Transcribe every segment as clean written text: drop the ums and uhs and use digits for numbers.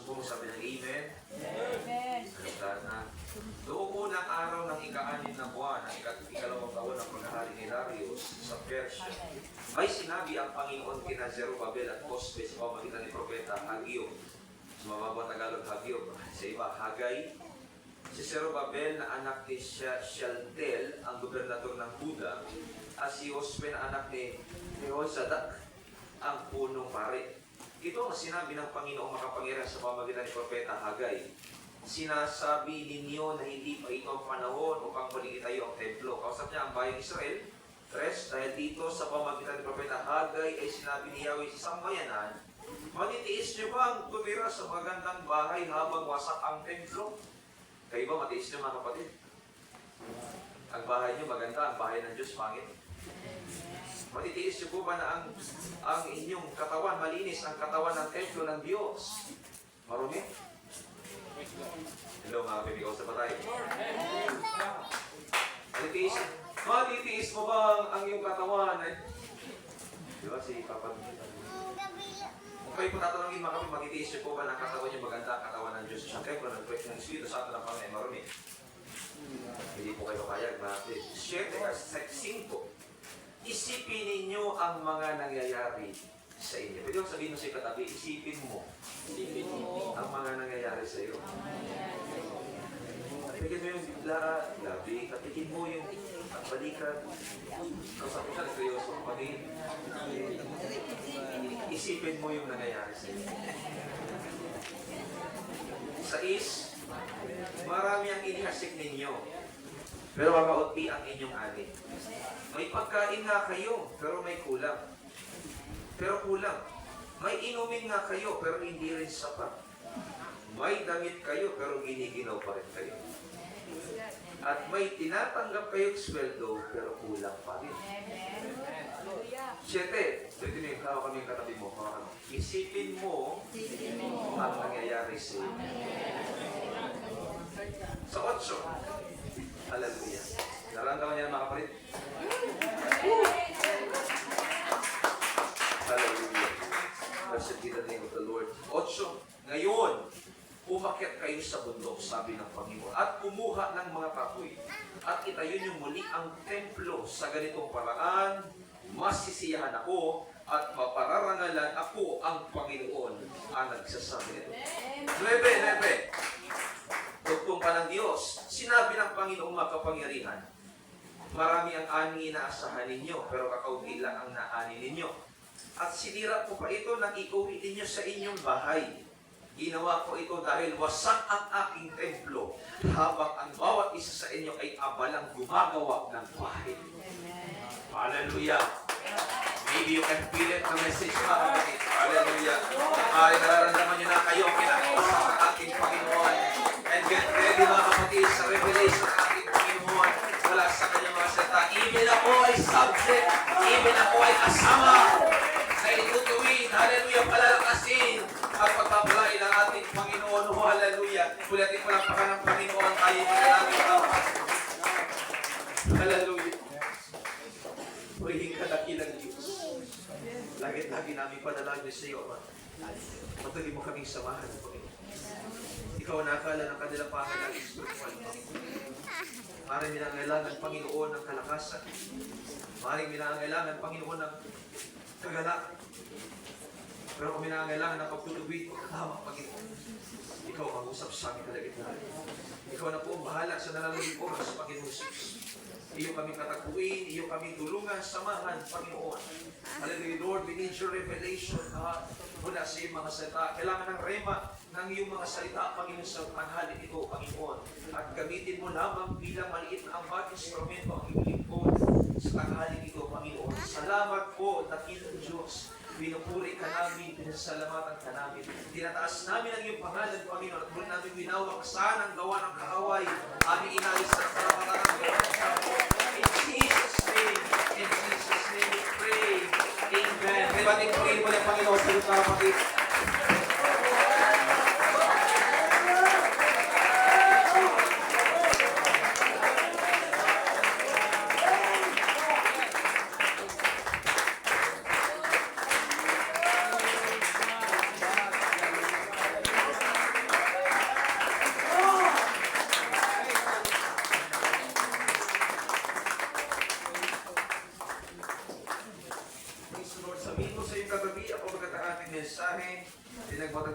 po, sabi ng Amen. Amen. Salutahan na. Noong unang araw ng ika-6 na buwan, ng ikalawang taon ng paghahari ni Darius sa Persia, may sinabi ang Panginoon kina Zerubabel at Cosbe sa pamamagitan ni Propeta Hageo. Sa mababang Tagalog, Hageo. Sa iba, Hagay. Si Zerubabel na anak ni Shealtiel, ang gobernador ng Huda, at si Josue na anak ni Jehozadak, ang punong pare. Ito ang sinabi ng Panginoong makapangyarihan sa pamamagitan ni Propeta Hagay. Sinasabi ninyo na hindi pa ito ang panahon upang muling itayo ang templo. Kausap niya ang bayang Israel. Tres, dahil dito sa pamamagitan ni Propeta Hagay ay sinabi ni Yahweh sa sambayanan, matitiis niyo ba ang tumira sa magandang bahay habang wasak ang templo? Kayo ba matiis niyo mga kapatid? Ang bahay niyo maganda, ang bahay ng Diyos pangit. Matitiis niyo po ba na ang inyong katawan malinis, ang katawan ng templo ng Diyos marumi? Hello mga kaibigan, sa patay. Matitiis mo ba ang iyong katawan? Di ba si Papa? Kung po tatanungin mga kapatid, matitiis niyo po ba ng katawan niyo maganda, ang katawan ng Diyos? Sa templo ng Espiritu Santo ng Panginoon marumi. Hindi po kayo papayag, mga kapatid. 7:5. Isipin ninyo ang mga nangyayari sa inyo. Pwede ko sabihin mo sa katabi, isipin mo ang mga nangyayari sa iyo. Pagkikin mo yung labi, kapikin mo yung balikat. Kausap ko siya, nagseryoso ko pagin. Isipin mo yung nangyayari sa iyo. 6, marami ang inihasik ninyo, pero makaunti ang inyong ani. May pagkain nga kayo, pero may kulang. May inumin nga kayo, pero hindi rin sapat. May damit kayo, pero giniginaw pa rin kayo. At may tinatanggap kayong sweldo, pero kulang pa rin. 7, pwede mo yung kami yung katabi mo. Isipin mo ang nangyayari sa iyo. Sa 8, hallelujah. Naramdaman niya mga kapatid? Hallelujah. Blessed be the name of the Lord. 8, ngayon, umakyat kayo sa bundok, sabi ng Panginoon, at kumuha ng mga kahoy, at itayo niyo muli ang templo sa ganitong paraan, masisiyahan ako, at mapararangalan ako ang Panginoon, ang nagsasabi nito. 9. Tugtong pa ng Diyos, sinabi ng Panginoong makapangyarihan, marami ang ani na asahan ninyo, pero kakaunti lang ang naani ninyo. At sinira ko pa ito nang ikuwi ninyo sa inyong bahay. Ginawa ko ito dahil wasak ang aking templo, habang ang bawat isa sa inyo ay abalang gumagawa ng bahay. Hallelujah! Maybe you can feel it, the message mga kapatid. Hallelujah! Ay, nararamdaman nyo na kayo kinakausap ng ating Panginoon. And get ready mga kapatid sa revelation ng ating Panginoon mula sa kanyang mga salita. Even ako ay subject, even ako ay kasama sa itutuwid. Hallelujah! Palalakasin at pagpapalain ng ating Panginoon. Hallelujah! Pulatin ko lang pa ng Panginoon tayo na namin. Hallelujah! Purihin ka dakilang Diyos. Lagi-lagi namin panalangin sa iyo, Ama. Patuloy mo kaming samahan, Panginoon. Ikaw ang nakala ng kanilang pangalagang spiritual, Panginoon. Maraming minangailangan, Panginoon, ng kalakasan. Maraming minangailangan, Panginoon, ng kagalakan. Pero kung minangailangan ng pagtutubig, pagkatama, Panginoon. Ikaw ang usap sa aming kalagitnaan. Ikaw na po ang bahala sa nalalaging oras, Panginoon Jesus. Iyo kami katakuin, iyo kami tulungan, samahan, Panginoon. Hallelujah, Lord, we need your revelation, God, mula sa iyong mga salita. Kailangan ng rema ng iyong mga salita, Panginoon, sa panhalin ito, Panginoon. At gamitin mo lamang bilang maliit na ambag instrumento ang iyong lingkod sa tanghali ito, Panginoon. Salamat po, dakilang Diyos. Pinupuri ka namin, pinasalamatan ka namin. Tinataas namin ang iyong pangalan, Panginoon, at muli namin winawak saan ang gawa ng kaaway. Aming inalis sa karapatan ng gawa ng kaaway. In Jesus' name we pray. Amen. Kaya bating purihin mo ng Panginoon sa iyong kapatid.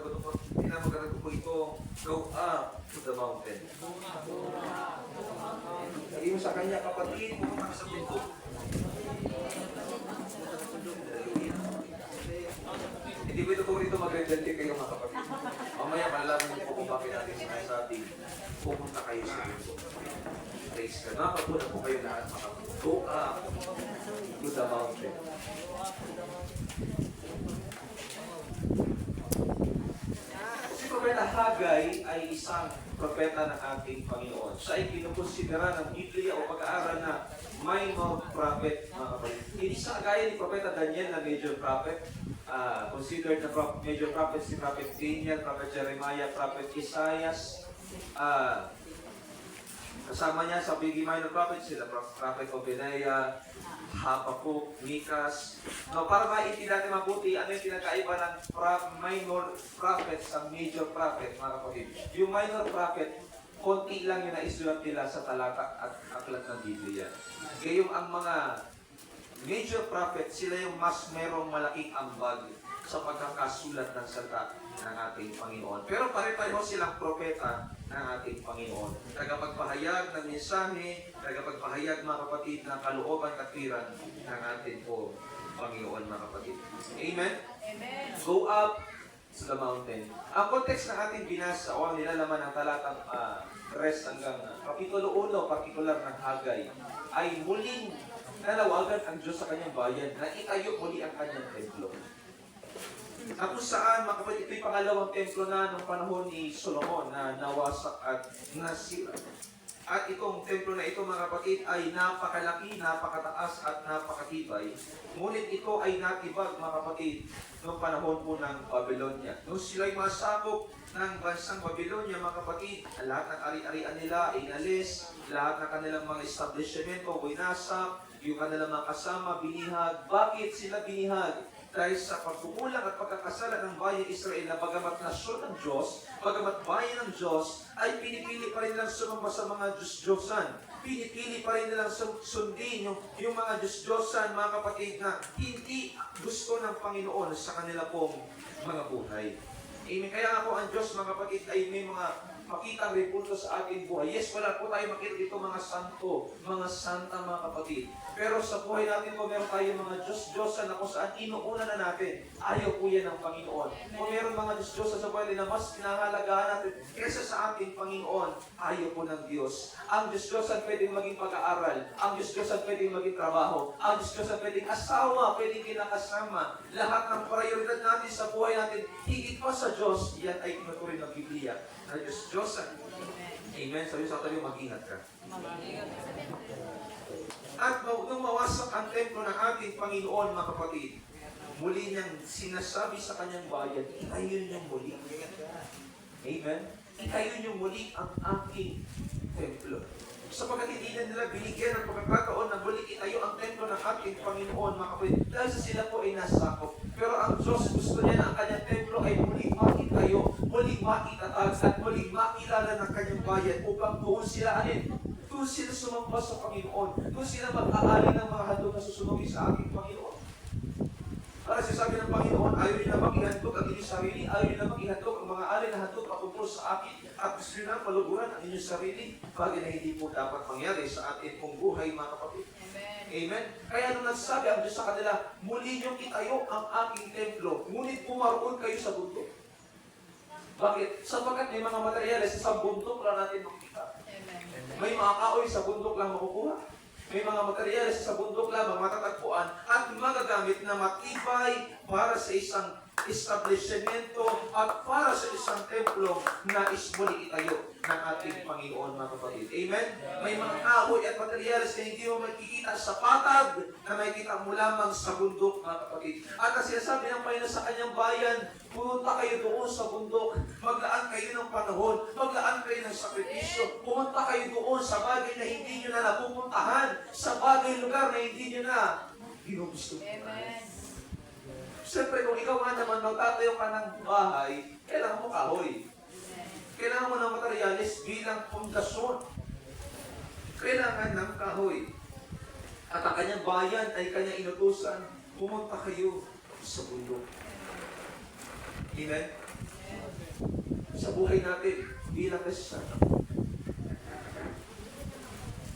pinamagatan ko po ito, go up to the mountain. Sabi mo sa kanya, kapatid, pumunta ka sa bundok. Hindi ko ito rito mag-redente kayo mga kapatid. Mamaya malalaman niyo po kung bakit natin sinasabi, pumunta kayo sa bundok. Praise God. Makapuna po kayo lahat go up to the mountain. Si Propeta Hagay ay isang propeta ng ating Panginoon. Siya ay kinukonsidera ng Biblia o pag-aaral na minor prophet, mga kapatid. Hindi siya gaya ni Propeta Daniel na major prophet. Considered na major prophet si Prophet Daniel, Prophet Jeremiah, Prophet Isaiah. Kasama niya sa biggie minor prophet sila Prophet Obadiah, Habakkuk, Mikas. No, para maintindihan natin mabuti ano yung pinagkaiba ng minor prophet sa major prophet, mga kapatid. Yung minor prophet, konti lang yung naisulat nila sa talata at aklat ng Biblia. Gayong ang mga major prophet, sila yung mas merong malaking ambag sa pagkakasulat ng salita ng ating Panginoon. Pero pare-pareho silang propeta ng ating Panginoon. Tagapagpahayag ng mensahe, tagapagpahayag mga kapatid ng kalooban katwiran ng ating po Panginoon, mga kapatid. Amen? Amen. Go up to the mountain. Ang context ng ating binasa o ang nilalaman ng talatang rest hanggang Kapitulo 1, partikular ng Hagay, ay muling nanawagan ang Diyos sa kanyang bayan na itayo muli ang kanyang templo. At kung saan, mga kapatid, ito'y pangalawang templo na ng panahon ni Solomon na nawasak at nasira. At itong templo na ito, mga kapatid, ay napakalaki, napakataas at napakatibay. Ngunit ito ay natibag, mga kapatid, noong panahon po ng Babylonia. Nung sila'y masakop ng bansang Babylonia, mga kapatid, lahat ng ari-arian nila ay inalis, lahat ng kanilang mga establishmento winasak, yung kanilang mga kasama binihag. Bakit sila binihag? Dahil sa pagkukulang at pagkakasala ng bayang Israel na bagamat nasyon ng Diyos, bagamat bayan ng Diyos, ay pinipili pa rin nilang sumamba sa mga Diyos-Diyosan. Pinipili pa rin nilang sundin yung mga Diyos-Diyosan, mga kapatid, na hindi gusto ng Panginoon sa kanila pong mga buhay. Amen. Kaya nga po ang Diyos, mga kapatid, ay may mga makitang repulto sa ating buhay. Yes, wala po tayo makita dito mga santo, mga santa, mga kapatid. Pero sa buhay natin po, meron tayo mga Diyos-Diyosan na kung saan inuuna na natin. Ayaw po yan ng Panginoon. Kung meron mga Diyos-Diyosan sa buhay na mas pinahalagahan natin kaysa sa ating Panginoon, ayaw po ng Diyos. Ang Diyos-Diyosan pwedeng maging pag-aaral. Ang Diyos-Diyosan pwedeng maging trabaho. Ang Diyos-Diyosan pwedeng asawa, pwedeng kinakasama. Lahat ng prioridad natin sa buhay natin, higit pa sa Diyos, yan ay tinuturing ng Biblia. Na Diyos-Diyosan. Amen. Sabi sa tayo, mag-ingat ka. At nung mawasak ang templo ng ating Panginoon, mga kapatid, muli niyang sinasabi sa kanyang bayan, itayo niyong muli. Amen? Itayo niyong muli ang aking templo. Sapagkat hindi na nila binigyan ng pagkakataon na muli itayo ang templo ng ating Panginoon, mga kapatid, dahil sa sila po ay nasakop. Pero ang Diyos gusto niya na ang kanyang templo ay muli makitayo, muli makitatag, at muli makilala ng kanyang bayan upang doon sila doon sila sumamba sa Panginoon. Doon sila mag-aali ng mga handog na susunogin sa ating Panginoon. Para sabi ng Panginoon, ayaw niyo na mag-ihandog ang inyong sarili, ayaw niyo na mag-ihandog ang mga alin na handog patungkol sa akin, at gusto niyo na maluguran ang inyong sarili, bagay na hindi po dapat mangyari sa ating pong buhay, mga kapatid. Amen. Amen. Kaya nung nagsasabi ang Diyos sa kanila, muli niyong itayo ang aking templo, ngunit pumaroon kayo sa bundok. Bakit? Sapagkat may mga materyales sa bundok lang natin makita. May mga kaoy sa bundok lang makukuha. May mga materyales sa bundok lamang matatagpuan at magagamit na matibay para sa isang establishmento at para sa isang templo na ismuli itayo ng ating Panginoon, mga kapatid. Amen? May mga kahoy at materyales na hindi mo makikita sa patag na makikita mo lamang sa bundok, mga kapatid. At ang sinasabi ng Panginoon sa kanyang bayan, pumunta kayo doon sa bundok, maglaan kayo ng panahon, maglaan kayo ng sakripisyo, pumunta kayo doon sa bagay na hindi nyo na napupuntahan, sa bagay lugar na hindi nyo na ginugustuhan. Amen. Siyempre, kung ikaw nga naman magtatayo ka ng bahay, kailangan mo kahoy. Kailangan mo ng materyales bilang pundasyon. Kailangan ng kahoy. At ang kanyang bayan ay kanyang inutusan, pumunta kayo sa bundok. Amen? sa buhay natin bilang Kristiyano.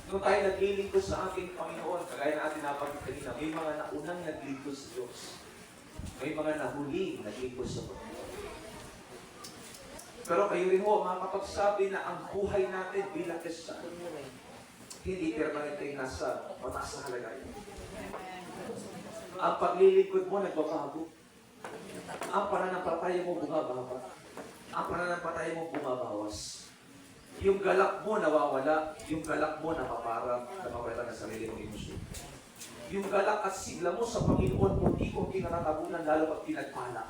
Nung tayo naglilingkod sa ating Panginoon, kagaya na ating nabanggit kanina, may mga naunang naglingkod sa Diyos. May mga nahuling naglingkod sa Panginoon. Pero kayo rin ho, makakapagsabi na ang buhay natin bilang Kristiyano, hindi permanente yung nasa mataas na kalagayan. Ang paglilingkod mo nagbabago. Ang pananampalataya mo bumababa. Ang pananampalataya mo bumabawas. Yung galak mo nawawala, yung galak mo napaparang ng sarili mong emosyon. Yung galak at sigla mo sa Panginoon, unti-unti natatabunan lalo pag pinagpala.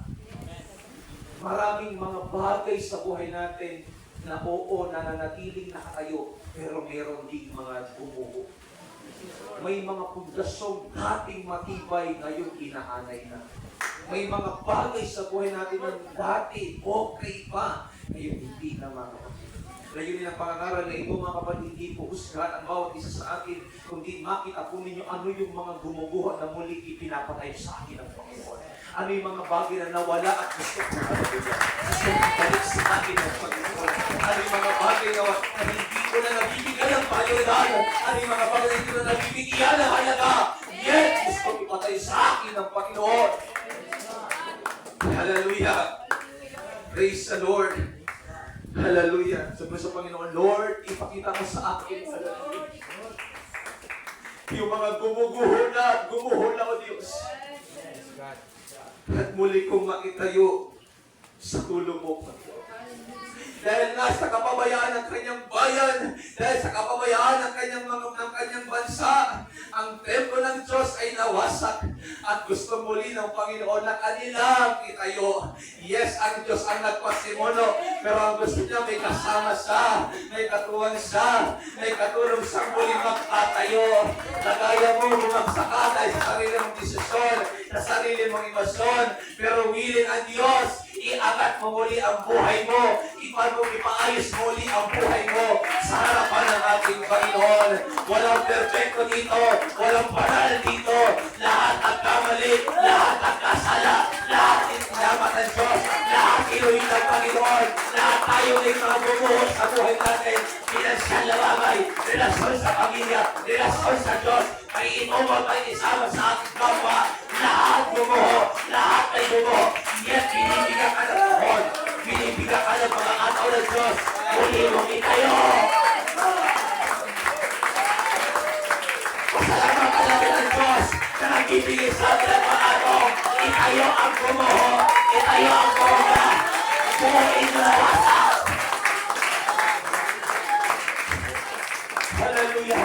Maraming mga bagay sa buhay natin na oo, nananatiling nakatayo, pero meron ding mga bumuho. May mga pundasyong dating matibay, ngayon inaanay na. May mga bagay sa buhay natin na dati okay pa, ngayon hindi na mga kapatid. Layunin ang pangangaral na ito, mga kapatid, hindi po husgahan ang bawat isa sa akin, kundi makita po ninyo ano yung mga gumuguho na muli ipinapatay sa akin ng Panginoon. Ano yung mga bagay na nawala at gusto ko balik sa akin ng Panginoon. Ano yung mga bagay na hindi ko na nabibigyan ng prioridad. Ano yung mga bagay na hindi ko na nabibigyan ng halaga. Yet, gusto ko ipatay sa akin ng Panginoon. Hallelujah. Praise the Lord. Hallelujah. Sabi sa Panginoon, Lord, ipakita mo sa akin. Hallelujah. Yung mga gumuguho na o Diyos. At muli kong makitayo sa tulong mo, Panginoon. Dahil nasa kapabayaan ng kanyang bayan, dahil sa kapabayaan ng kanyang bansa, ang templo ng Diyos ay nawasak at gusto muli ng Panginoon na kanilang itayo. Yes, ang Diyos ang nagpasimuno, pero ang gusto niya may kasama siya, may katuwang siya, may katulong sa muli magtatayo. Nagaya mo bumagsak ka dahil sa sarili mong desisyon, sa sarili mong emosyon, pero willing ang Diyos, iangat mo muli ang buhay mo, ipaayos muli ang buhay mo sa harapan ng ating Panginoon. Walang perfecto dito, walang banal dito, lahat nagkamali, lahat nagkasala, lahat inamat ng Diyos, lahat inuhin ng Panginoon, lahat tayo ay mga bumuhos sa buhay natin, pinansyal na bagay, relasyon sa pamilya, relasyon sa Diyos, may inuman, may isama sa ating kapwa, lahat bumuho, lahat ay bumuho, yet binibigyan ka ng Panginoon, binibigyan ka ng mga ataw ng Diyos, muli mong itayo. Pasalamat ka natin ng Diyos na nagbibigay sa atin ng mga ataw, itayo ang bumuho, itayo ang bumuho, bumuhin mo na wasak. Hallelujah.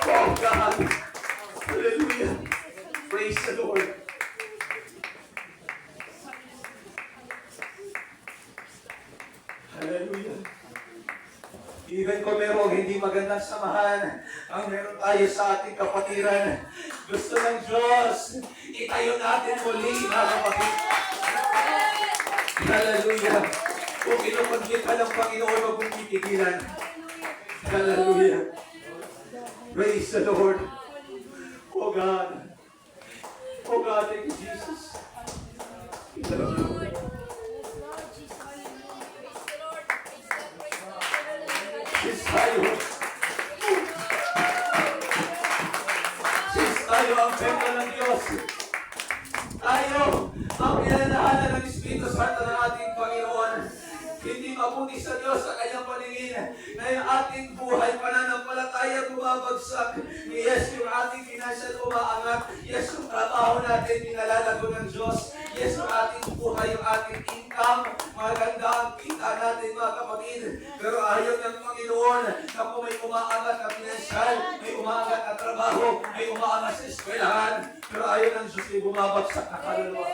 Oh God. Hallelujah. Praise the Lord. Hallelujah. Even kung merong hindi magandang samahan, ang meron tayo sa ating kapatiran, gusto ng Diyos, itayo natin muli, mga kapatid. Hallelujah. Kung inukonflict ka ng Panginoon, huwag mong titigilan. Hallelujah. Praise the Lord. Oh God. Oh God, thank you, Jesus. Since tayo ang templo ng Diyos, tayo ang pinananahanan ng Espiritu Santo ng ating Panginoon. Hindi mabuti sa Diyos sa kanyang paningin na yung ating buhay pananampalataya bumabagsak. Yes, yung ating financial umaangat. Yes, yung trabaho natin pinalalago ng Diyos. Yes, yung ating buhay, yung ating income. Maganda ang kita natin, mga kapatid. Pero ayaw ng Panginoon na kung may umaangat na financial, may umaangat na trabaho, may umaangat sa eskwelahan. Pero ayaw ng Diyos ay bumabagsak na kaluluwa.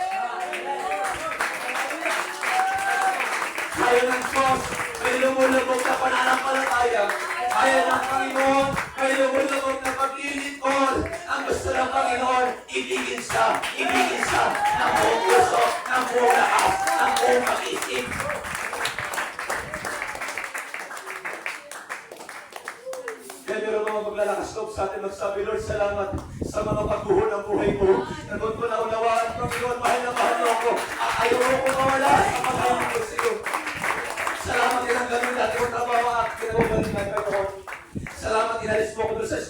Ayaw ng Diyos, may lumulubog na pananampalataya. Ayaw ng Panginoon, may lumulubog na paglilingkod. Ang gusto ng Panginoon, ibigin siya ng buong puso, ng buong lakas, ng buong pag-isip. Kaya meron mga maglalakas loob sa atin magsabi, Lord, salamat sa mga pagbuho ng buhay mo. Nagod ko na unawaan, Panginoon, mahal na mahal mo ako. Ayaw ko mawala sa paghaling ko sa iyo.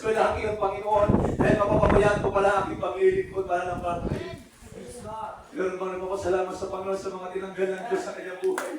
eskwelahan ngayon, Panginoon, dahil mapapabayaan ko pala aking paglilingkod para ng patay. Meron bang nagpapasalamat sa Panginoon sa mga tinanggal ng Diyos sa kanyang buhay?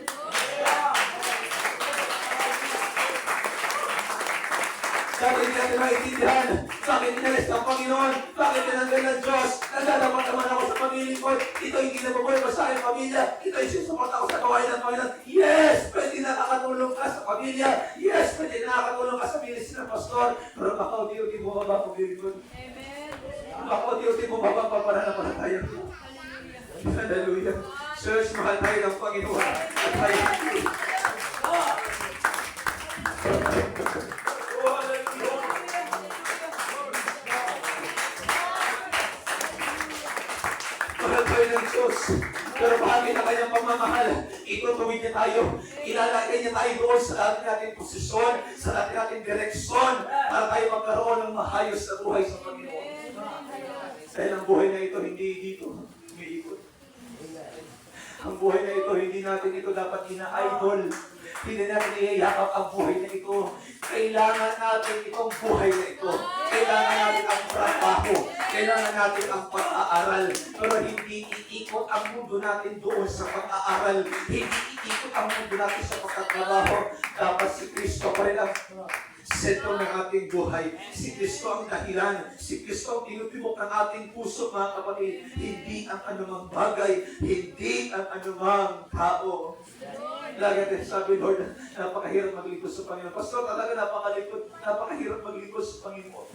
Bakit hindi natin maintindihan? Bakit inalis ng Panginoon? Bakit tinanggal ng Diyos? Nagdadapat naman ako sa paglilingkod. Ito hindi nabubuhay pa sa aking pamilya. Ito yung sinusupport ako sa gawain ng Panginoon. Yes! Pwede nakakatulong ka sa pamilya. Yes! Pwede nakakatulong ka sa ministry ng pastor. Pero baka unti-unti mo ba paglilingkod? Baka unti-unti mo ba papananampalataya? Hallelujah. Church, mahal tayo ng Panginoon. At tayo. Mahal tayo ng Diyos. Pero bahagi na kanyang pagmamahal, itutuwid niya tayo. Ilalagay niya tayo doon sa lahat nating posisyon, sa lahat nating direksyon, para tayo magkaroon ng mahayos na buhay sa Panginoon. Dahil ang buhay na ito, hindi dito umiikot. Ang buhay na ito, hindi natin ito dapat ina-idol. Hindi natin iyayakap ang buhay na ito. Kailangan natin itong buhay na ito. Kailangan natin ang trabaho. Kailangan natin ang pag-aaral. Pero hindi iikot ang mundo natin doon sa pag-aaral. Hindi iikot ang mundo natin sa pagtatrabaho. Dapat si Kristo pa rin ang sentro ng ating buhay. Si Kristo ang dahilan. Si Kristo ang tinutibok ng ating puso, mga kapatid. Hindi ang anumang bagay. Hindi ang anumang tao. Lagi natin sabi, Lord, napakahirap maglingkod sa Panginoon. Pastor, talaga napakahirap maglingkod sa Panginoon.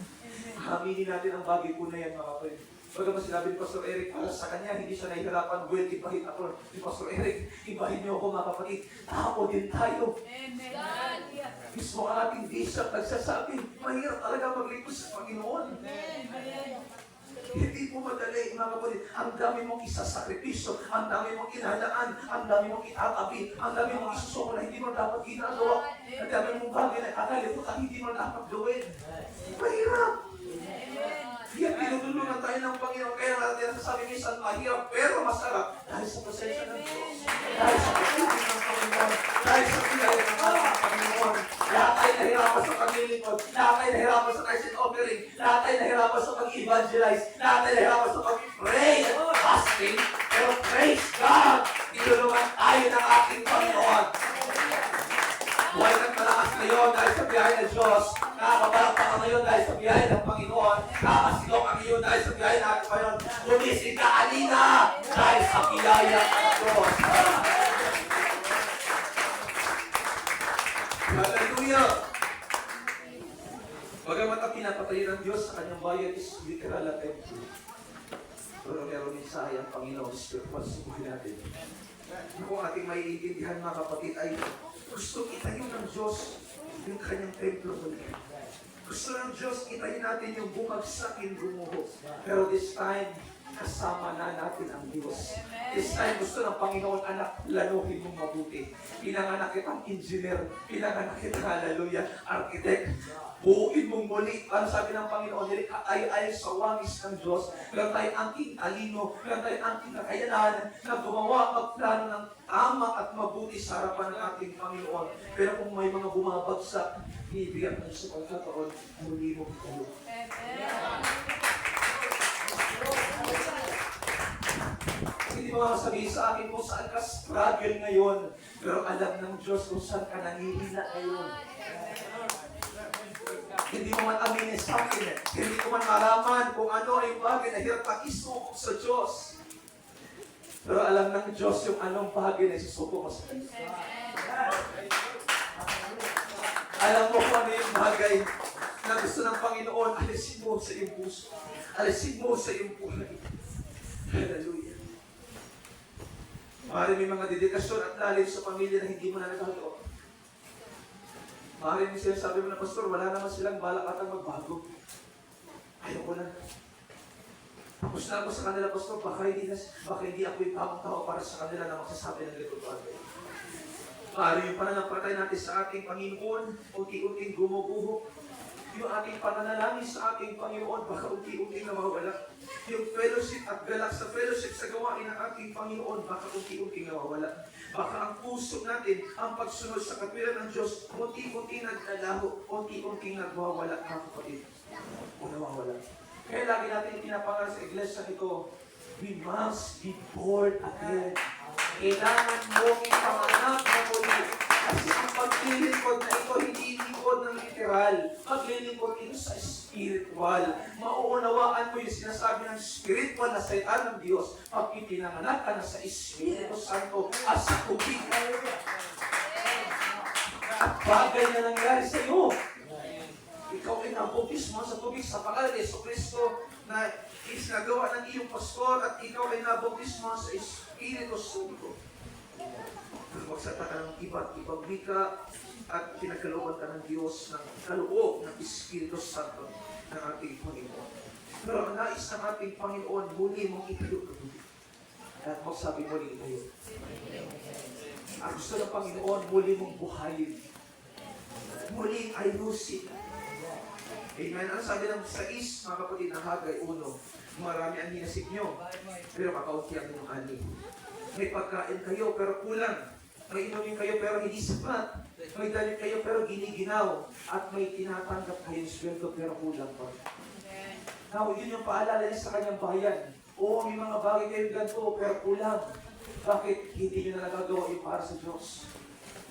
Aminin natin ang bagay po na yan, mga kapatid. Pagkaman sinabi ni Pastor Eric, para sa kanya, hindi siya nahihirapan. Well, ibahin ako ni Pastor Eric. Ibahin niyo ako, mga kapatid. Tao din tayo. Mismo ang ating bishop nagsasabi, mahirap talaga maglingkod sa Panginoon. Hindi po madali, mga kapatid. Ang dami mong isasakripisyo, ang dami mong inahalaan, ang dami mong itatabi, ang dami mong isusuko na hindi mo dapat ginagawa. Ang dami mong bagay na akala mo hindi mo dapat gawin. Mahirap. Yan, tinutulungan tayo ng Panginoon. Kaya natin nasasabi minsan, mahirap pero masarap dahil sa presensya ng Diyos. Dahil sa pagtulong ng Panginoon. Dahil sa pinaya ng ating Panginoon. Lahat tayo nahirapan sa paglilingkod. Lahat tayo nahirapan sa tithe offering. Lahat tayo nahirapan sa pag-evangelize. Lahat tayo nahirapan sa pag-pray at fasting. Pero praise God! Tinulungan tayo ng ating Panginoon. Buhay kang malakas ngayon dahil sa biyahe ng Diyos. Nakakabalak ka ngayon dahil sa biyahe ng Panginoon. Nakakasilok ka ngayon dahil sa biyahe ng ating Panginoon. Gumising ka alina dahil sa biyaya ng Diyos. Hallelujah! Bagamat ang pinapatayo ng Diyos sa kanyang bayan is literal at empty. Pero meron mensahe ang Panginoon spiritual sa buhay natin. Kung ating maiintindihan, mga kapatid, ay gusto itayo ng Diyos yung kanyang templo ulit. Gusto ng Diyos itayo natin yung bumagsakin gumuho. Pero this time, kasama na natin ang Diyos. This time, gusto ng Panginoon, anak, lanuhin mong mabuti. Pinanganak kitang engineer, pinanganak kitang, hallelujah, architect. Buuin mong muli. Ano sabi ng Panginoon? Ay sa wangis ng Diyos. Meron tayong angking talino. Meron tayong angking kakayanan na gumawa, magplano ng tama at mabuti sa harapan ng ating Panginoon. Pero kung may mga bumabagsak, ibigyan mo sa pagkataon, muli mo ito. Hindi mo sabihin sa akin kung saan ka struggle ngayon. Pero alam ng Diyos kung saan ka nangihina ngayon. Hindi mo man aminin sa akin. Hindi ko man malaman kung ano ay bagay na hirap kang isukok sa Diyos. Pero alam ng Diyos yung anong bagay na isukok mo sa Diyos. Alam mo kung ano yung bagay na gusto ng Panginoon, alisin mo sa iyong puso. Alisin mo sa iyong buhay. Hallelujah. Maaaring may mga dedikasyon at lalim sa pamilya na hindi mo na nagagawa. Maaaring may sinasabi mo na, Pastor, wala naman silang balak atang magbago. Ayaw ko na. Tapos na ako sa kanila, Pastor, baka hindi ako yung tamang tao para sa kanila na magsasabi ng ganito bagay. Maaaring yung pananampalataya natin sa ating Panginoon, unti-unting gumuguho. Yung ating pananalangin sa ating Panginoon, baka unti-unti nawawala. Yung fellowship at galak sa fellowship sa gawain ng ating Panginoon, baka unti-unti nawawala. Baka ang puso natin, ang pagsunod sa katwiran ng Diyos, unti-unti naglalaho, unti-unti nagwawala, mga kapatid. O nawawala. Kaya lagi natin pinapangaral sa iglesia ito, we must be born again. Kailangan mong ipanganak na muli. Kasi ang paglilingkod na ito, hindi lingkod ng literal. Paglilingkod ito sa spiritual. Mauunawaan mo yung sinasabi ng spiritual na salita ng Diyos pag ipinanganak ka na sa Espiritu Santo at sa tubig. At bagay na nangyari sa iyo. Ikaw ay nabupis mo sa tubig sa pangalan ni Jesucristo na isinagawa ng iyong pastor at ikaw ay nabupis mo sa Espiritu Santo. Magsata ka ng iba't ibang wika at pinagkalooban ka ng Diyos ng kaloob ng Espiritu Santo ng ating Panginoon. Pero ang nais ng ating Panginoon, muli mong itayo ka muli. At magsabi muli itayo. Ang gusto ng Panginoon, muli mong buhayin. Muling ayusin. Amen. Ang sabi ng 6, mga kapatid, ng Hagay 1, marami ang hinasip nyo, pero kakaunti ang inyong ani. May pagkain kayo, pero kulang. May inumin kayo, pero hindi sapat. May dalit kayo, pero giniginaw. At may tinatanggap kayong sweldo, pero kulang pa. Now, yun yung paalala niya sa kanyang bayan. Oo, may mga bagay kayong ganito, pero kulang. Bakit hindi nyo na nagagawa yung para sa Diyos?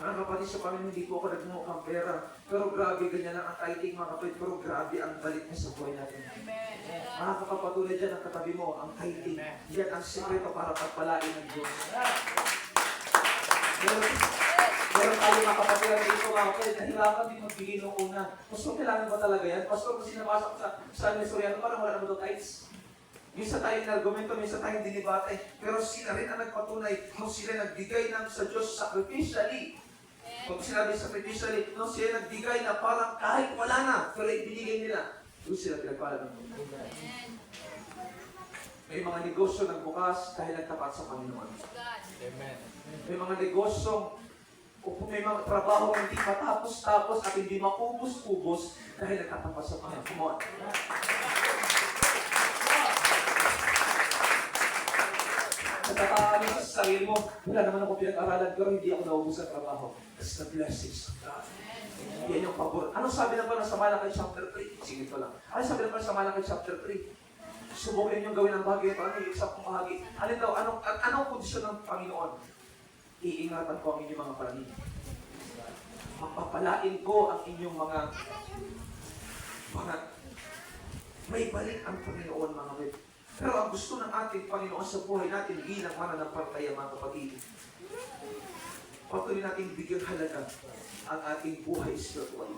Mga kapatid, sa Panginoon, hindi po ako nagmumukhang pera. Pero grabe, ganyan lang ang tithing, mga kapatid. Pero grabe ang balik niya sa buhay natin. Mga kapapatuloy dyan ang katabi mo, ang tithing. Yan ang sikreto para pagpalain ng Diyos. Meron tayo mga kapatid dito, mga kapatid, nahirapan din magbigay noong una. Pastor, kailangan ba talaga yan? Pastor, kasi nabasa ko sa Nesoriano, parang wala naman ito tithes. Minsan tayo nag-argumento, minsan tayo dinibate. Pero sila rin ang nagpatunay kung sila nagbigay ng sa Diyos sacrificially. Pag sinabi sacrificially, nung sila nagbigay na parang kahit wala na, pero ibinigay nila, doon sila pinagpala ng Panginoon. May mga negosyo nagbukas dahil nagtapat sa Panginoon. Amen. May mga negosyo, may mga trabaho hindi matapos-tapos at hindi maubos-ubos dahil nagtatapat sa Panginoon. Nagtataanin sa sarili mo, wala naman ako pinag-aralan pero hindi ako naubos sa trabaho. That's the blessings of God. Yan yung pabor. Anong sabi na pala sa Malakay chapter 3? Sige ito lang. Ano sabi na pala sa Malakay chapter 3? Subukin yung gawin ng bagay ito. Ano yung isang bahagi? Alin daw, anong kondisyon ng Panginoon? Iingatan ko ang inyong mga paningin. Mapapalain ko ang inyong mga may balik ang Panginoon, mga kapatid. Pero ang gusto ng ating Panginoon sa buhay natin bilang mananampalataya, mga kapatid, patuloy natin bigyan halaga ang ating buhay spiritual.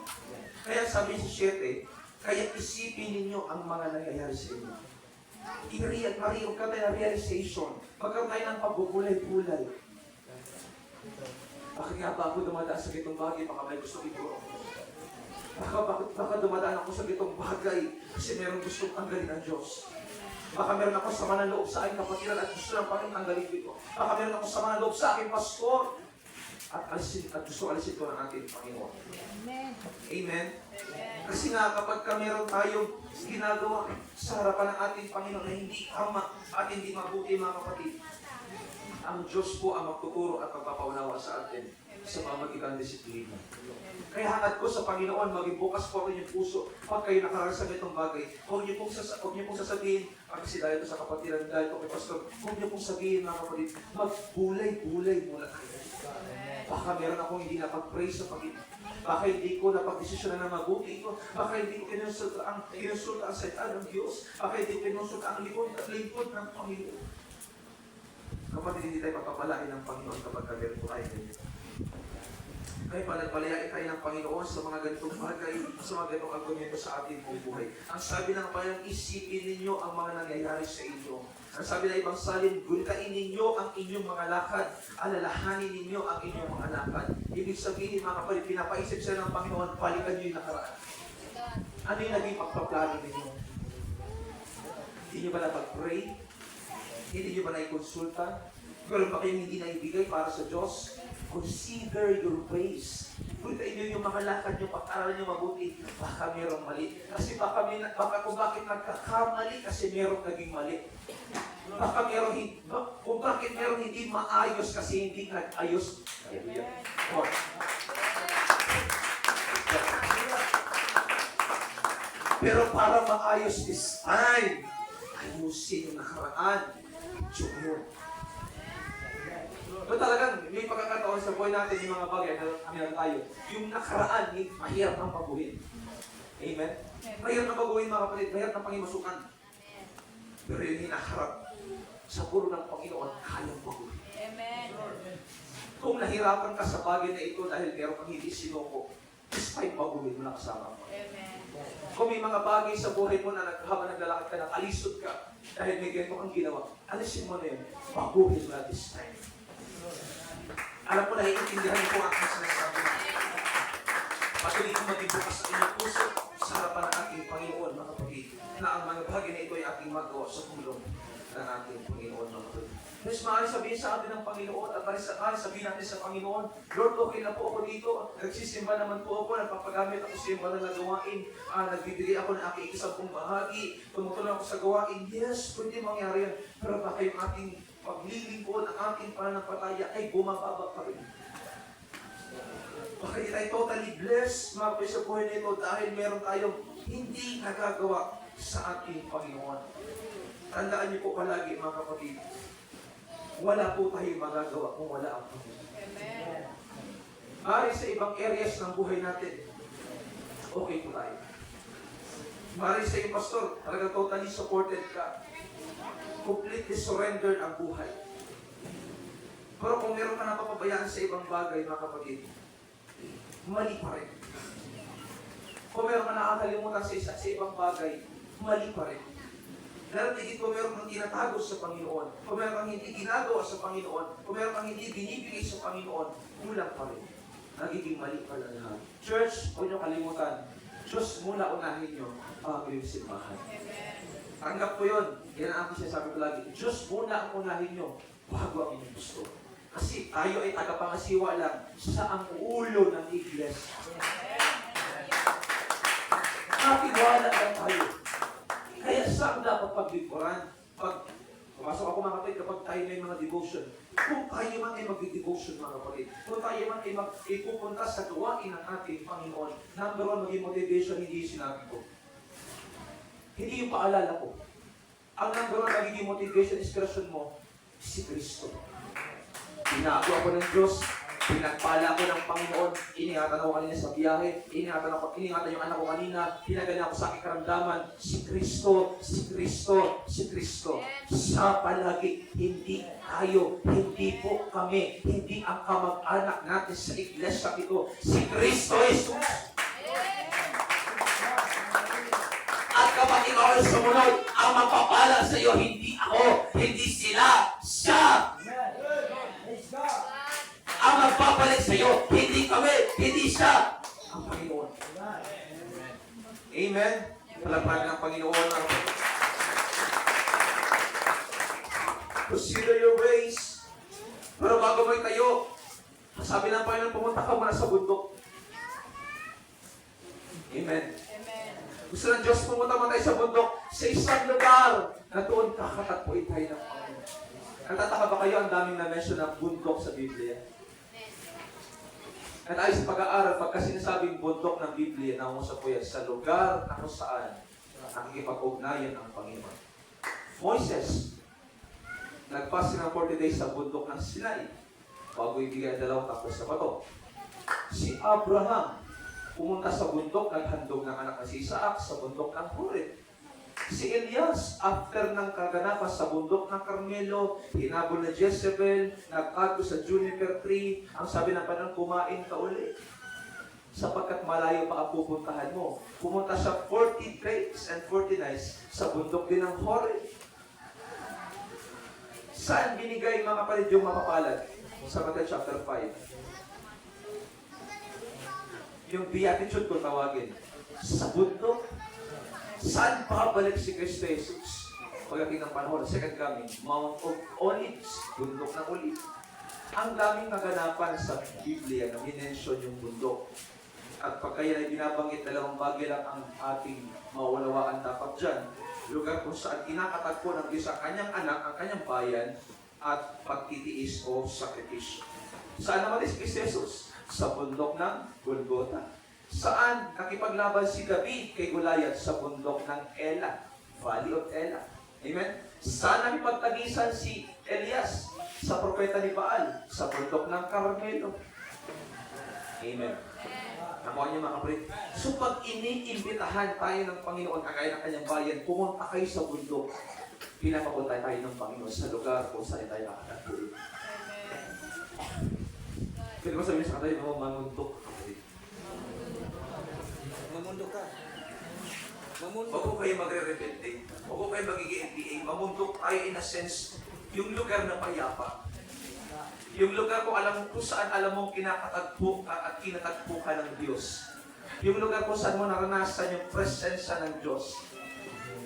Kaya sabi sa 7, kaya isipin ninyo ang mga nangyayari sa inyo. Marinig ka tayo na realization. Pagkaroon tayo ng pagbubulay-bulay. Bakit nga ba ako dumadaan sa gitong bagay? Baka may gusto ituro. Baka dumadaan ako sa gitong bagay kasi meron gustong tanggalin ng Diyos. Baka meron ako sama ng loob sa aking kapatiran at gusto ng Panginoon tanggalin ko ito. Baka meron ako sama ng loob sa aking pastor at gusto alisin ko ng ating Panginoon. Amen. Amen. Kasi nga kapag meron tayong ginagawa sa harapan ng ating Panginoon na hindi tama at hindi mabuti, mga kapatid, ang Diyos po ang magtuturo at magpapaunawa sa atin sa pamagitan ng disiplina. Kaya hangad ko sa Panginoon, maging bukas po ang inyong puso pag kayo nakarasan ng itong bagay. Huwag niyo pong sasabihin, kasi dahil ito sa kapatiran, dahil ito kay Pastor, huwag niyo pong sabihin, mga kapatid, magbulay-bulay muna kayo. Baka meron akong hindi napag-pray sa Panginoon. Baka hindi ko napag-desisyon na mabuti ito. Baka hindi ko kinonsulta ang salita ng Diyos. Baka hindi ko kinonsulta ang lingkod ng Panginoon. Kapatid, hindi tayo papapalain ng Panginoon kapag meron po tayo ganyan. Kaya palayain tayo ng Panginoon sa mga ganitong bagay, sa mga ganitong argumento sa ating buhay. Ang sabi ng Panginoon, isipin ninyo ang mga nangyayari sa inyo. Ang sabi ng ibang salin, gunitain ninyo ang inyong mga lakad, alalahanin ninyo ang inyong mga lakad. Ibig sabihin, mga kapatid, pinapaisip sa ng Panginoon, balikan nyo yung nakaraan. Ano yung naging pagpaplano ninyo? Hindi nyo ba napag-pray? Hindi nyo ba naikonsulta? Meron ba kayong hindi naibigay para sa Diyos? Consider your ways. Puntain nyo yung mga lakad nyo, pag-aralan nyo mabuti, baka merong mali. Kasi baka kung bakit nagkakamali, kasi merong naging mali. Baka kung bakit merong hindi maayos, kasi hindi nag-ayos. Oh. Pero para maayos this time, ayusin yung nakaraan. Junior. So talagang may pagkakataon sa buhay natin yung mga bagay na tayo. Yung nakaraan, mahirap ang baguhin. Amen? Mahirap ang baguhin mga kapatid, mahirap ang pangimasukan. Pero yung hinaharap sa puro ng Panginoon, kayang baguhin. Amen. Kung nahirapan ka sa bagay na ito dahil meron kang hindi sinuko, this time baguhin mo na kasama mo. Amen. Kung may mga bagay sa buhay mo na habang naglalakad ka, nakalisod ka, dahil may ganito kang ginawa, alisin mo na yun, baguhin mo na this time. Alam ko, naiintindihan ko ang aking sinasabi. Patuloy kong maging bukas sa inyong puso sa harapan ng ating Panginoon, mga kapatid, na ang mga bagay na ito ay ating magawa sa tulong ng ating Panginoon, mga kapatid. Mas maaari sabihin sa atin ng Panginoon at maaari sabihin natin sa Panginoon, Lord, okay na po ako dito. Nagsisimba naman po ako, nagpapagamit ako sa iyong banal na gawain. Nagbibigay ako ng aking isampung bahagi. Tumutulong ako sa gawain. Yes, pwede mangyari yan. Pero baka yung ating paglilingkod, ang ating pananampalataya ay bumababa pa rin. Baka tayo totally blessed, mga kapatid, sa buhay na ito dahil meron tayong hindi nagagawa sa ating Panginoon. Tandaan niyo po palagi, mga kapatid, wala po tayong magagawa kung wala ang Panginoon. Amen. Maaari sa ibang areas ng buhay natin, okay po tayo. Maaari sa iyong pastor, talagang totally supported ka. Completely surrendered ang buhay. Pero kung meron ka napapabayaan sa ibang bagay, mga kapatid, mali pa rin. Kung meron ka nakakalimutan sa ibang bagay, mali pa rin. Lalo tigit kung meron kang tinatago sa Panginoon, kung meron kang hindi ginagawa sa Panginoon, kung meron kang hindi binibigay sa Panginoon, kulang pa rin. Nagiging mali pala lahat. Church, huwag niyo kalimutan, Diyos muna unahin niyo ang iyong simbahan. Tanggap ko yun. Yan ang aking sinasabi ko lagi. Diyos muna ang unahin niyo bago ang inyong gusto. Kasi tayo ay tagapangasiwa lang sa ang ulo ng iglesia. Matiwala lang tayo. Kaya saan dapat paglingkuran? Pag pumasok ako mga kapatid, kapag tayo may mga devotion, kung tayo man ay mag-devotion mga kapatid, kung tayo man ay ipupunta sa gawain ng ating Panginoon, number one, maging motivation, hindi yung sinabi ko. Hindi yung paalala ko. Ang number one, magiging motivation, inspiration mo, si Kristo. Pinago ako ng Diyos, pinagpala ako ng Panginoon, iningatan ako kanina sa biyahe, iningatan yung anak ko kanina, pinagana ako sa aking karamdaman, si Kristo, si Kristo, si Kristo. Sa palagi, hindi tayo, hindi po kami, hindi ang kamag-anak natin sa iglesia ito, si Kristo Jesus. At kapag ikaw ay sumunod, ang magpapala sa iyo, hindi ako, hindi sila, siya. Ang magpapalit sa iyo, hindi kami, hindi siya, ang Panginoon. Amen? Palagpagan ng Panginoon. Consider your ways. Pero bago mo tayo, sabi ng Panginoon, pumunta ka muna sa bundok. Amen. Gusto ng Diyos pumunta mo tayo sa bundok, sa isang lugar na doon kakatagpuin tayo ng Panginoon. Nagtataka ba kayo ang daming na-mention ng bundok sa Biblia? At ay sa pag-aaral, pagka sinasabing bundok ng Biblia, naungusap po yan sa lugar na kung saan nakikipag-ugnayan ang Panginoon. Moises, nagpasa ng 40 days sa bundok ng Sinai bago ibigay ang 2 tapos sa bato. Si Abraham, pumunta sa bundok, naghandog ng anak na si Isaac sa bundok ng Horeb. Si Elias, after ng kaganapan sa bundok ng Carmelo, hinabol na Jezebel, nagkago sa juniper tree, ang sabi ng Panginoon, kumain ka ulit. Sapagkat malayo pa ang pupuntahan mo. Pumunta siya 40 days and 40 nights sa bundok din ng Horeb. Saan binigay mga kapatid yung mapapalad? Sa Matthew chapter 5. Yung beatitude kung tawagin. Sa bundok. Saan babalik si Kristo Jesus? Pagdating ng panahon, second coming, Mount of Olives, bundok ng Olives. Ang daming naganapan sa Biblia na minention yung bundok. At pag kaya ay binabanggit, dalawang bagay lang ang ating maunawaan dapat dyan. Lugar kung saan kinakatagpo ng Diyos ang kanyang anak, ang kanyang bayan, at pagtitiis o sakripisyo. Saan naman is Jesus? Sa bundok ng Golgota. Saan nakipaglaban si David kay Goliath? Sa bundok ng Ela, Valley of Ela. Amen? Saan nakipagtagisan si Elias? Sa propeta ni Baal, sa bundok ng Carmelo. Amen. Nakuha niyo mga kapatid. So pag iniimbitahan tayo ng Panginoon, kagaya ng kanyang bayan, pumunta kayo sa bundok. Pinapapunta tayo ng Panginoon sa lugar kung saan tayo nakatagpuin. Pwede ko sabihin sa katayo, mamundok kapatid. Mamundok ka. Mamundok. Huwag ko kayo magre-repente. Huwag ko kayo magiging NPA. Mamundok tayo in a sense, yung lugar na payapa. Yung lugar kung saan alam mong kinakatagpo at kinatagpo ka ng Diyos. Yung lugar kung saan mo naranasan yung presensya ng Diyos.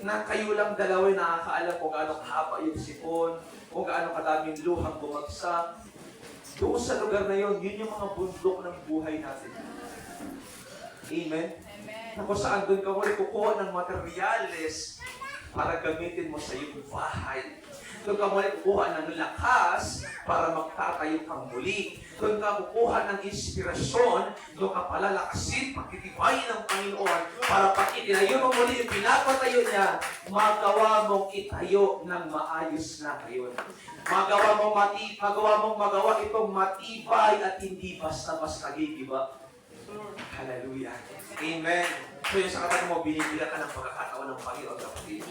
Na kayo lang dalawa nakakaalam kung gaano kahaba yung sipon, kung gaano kadaming luhang bumagsak. Doon sa lugar na yun, yun yung mga bundok ng buhay natin. Amen? Na kung saan doon ka muli kukuha ng materyales para gamitin mo sa iyong bahay. Doon ka muli kukuha ng lakas para magtatayo kang muli. Doon ka kukuha ng inspirasyon, doon ka palalakasin, pagtitibay ng Panginoon para pag itinayo mo muli yung pinapatayo niya, magawa mong itayo ng maayos na ngayon. Magawa mong itong matibay at hindi basta-basta gigiba. Hallelujah. Amen. So yung sa katagang mo, binibigyan ka ng pagkakataon ng Panginoon, kapatid.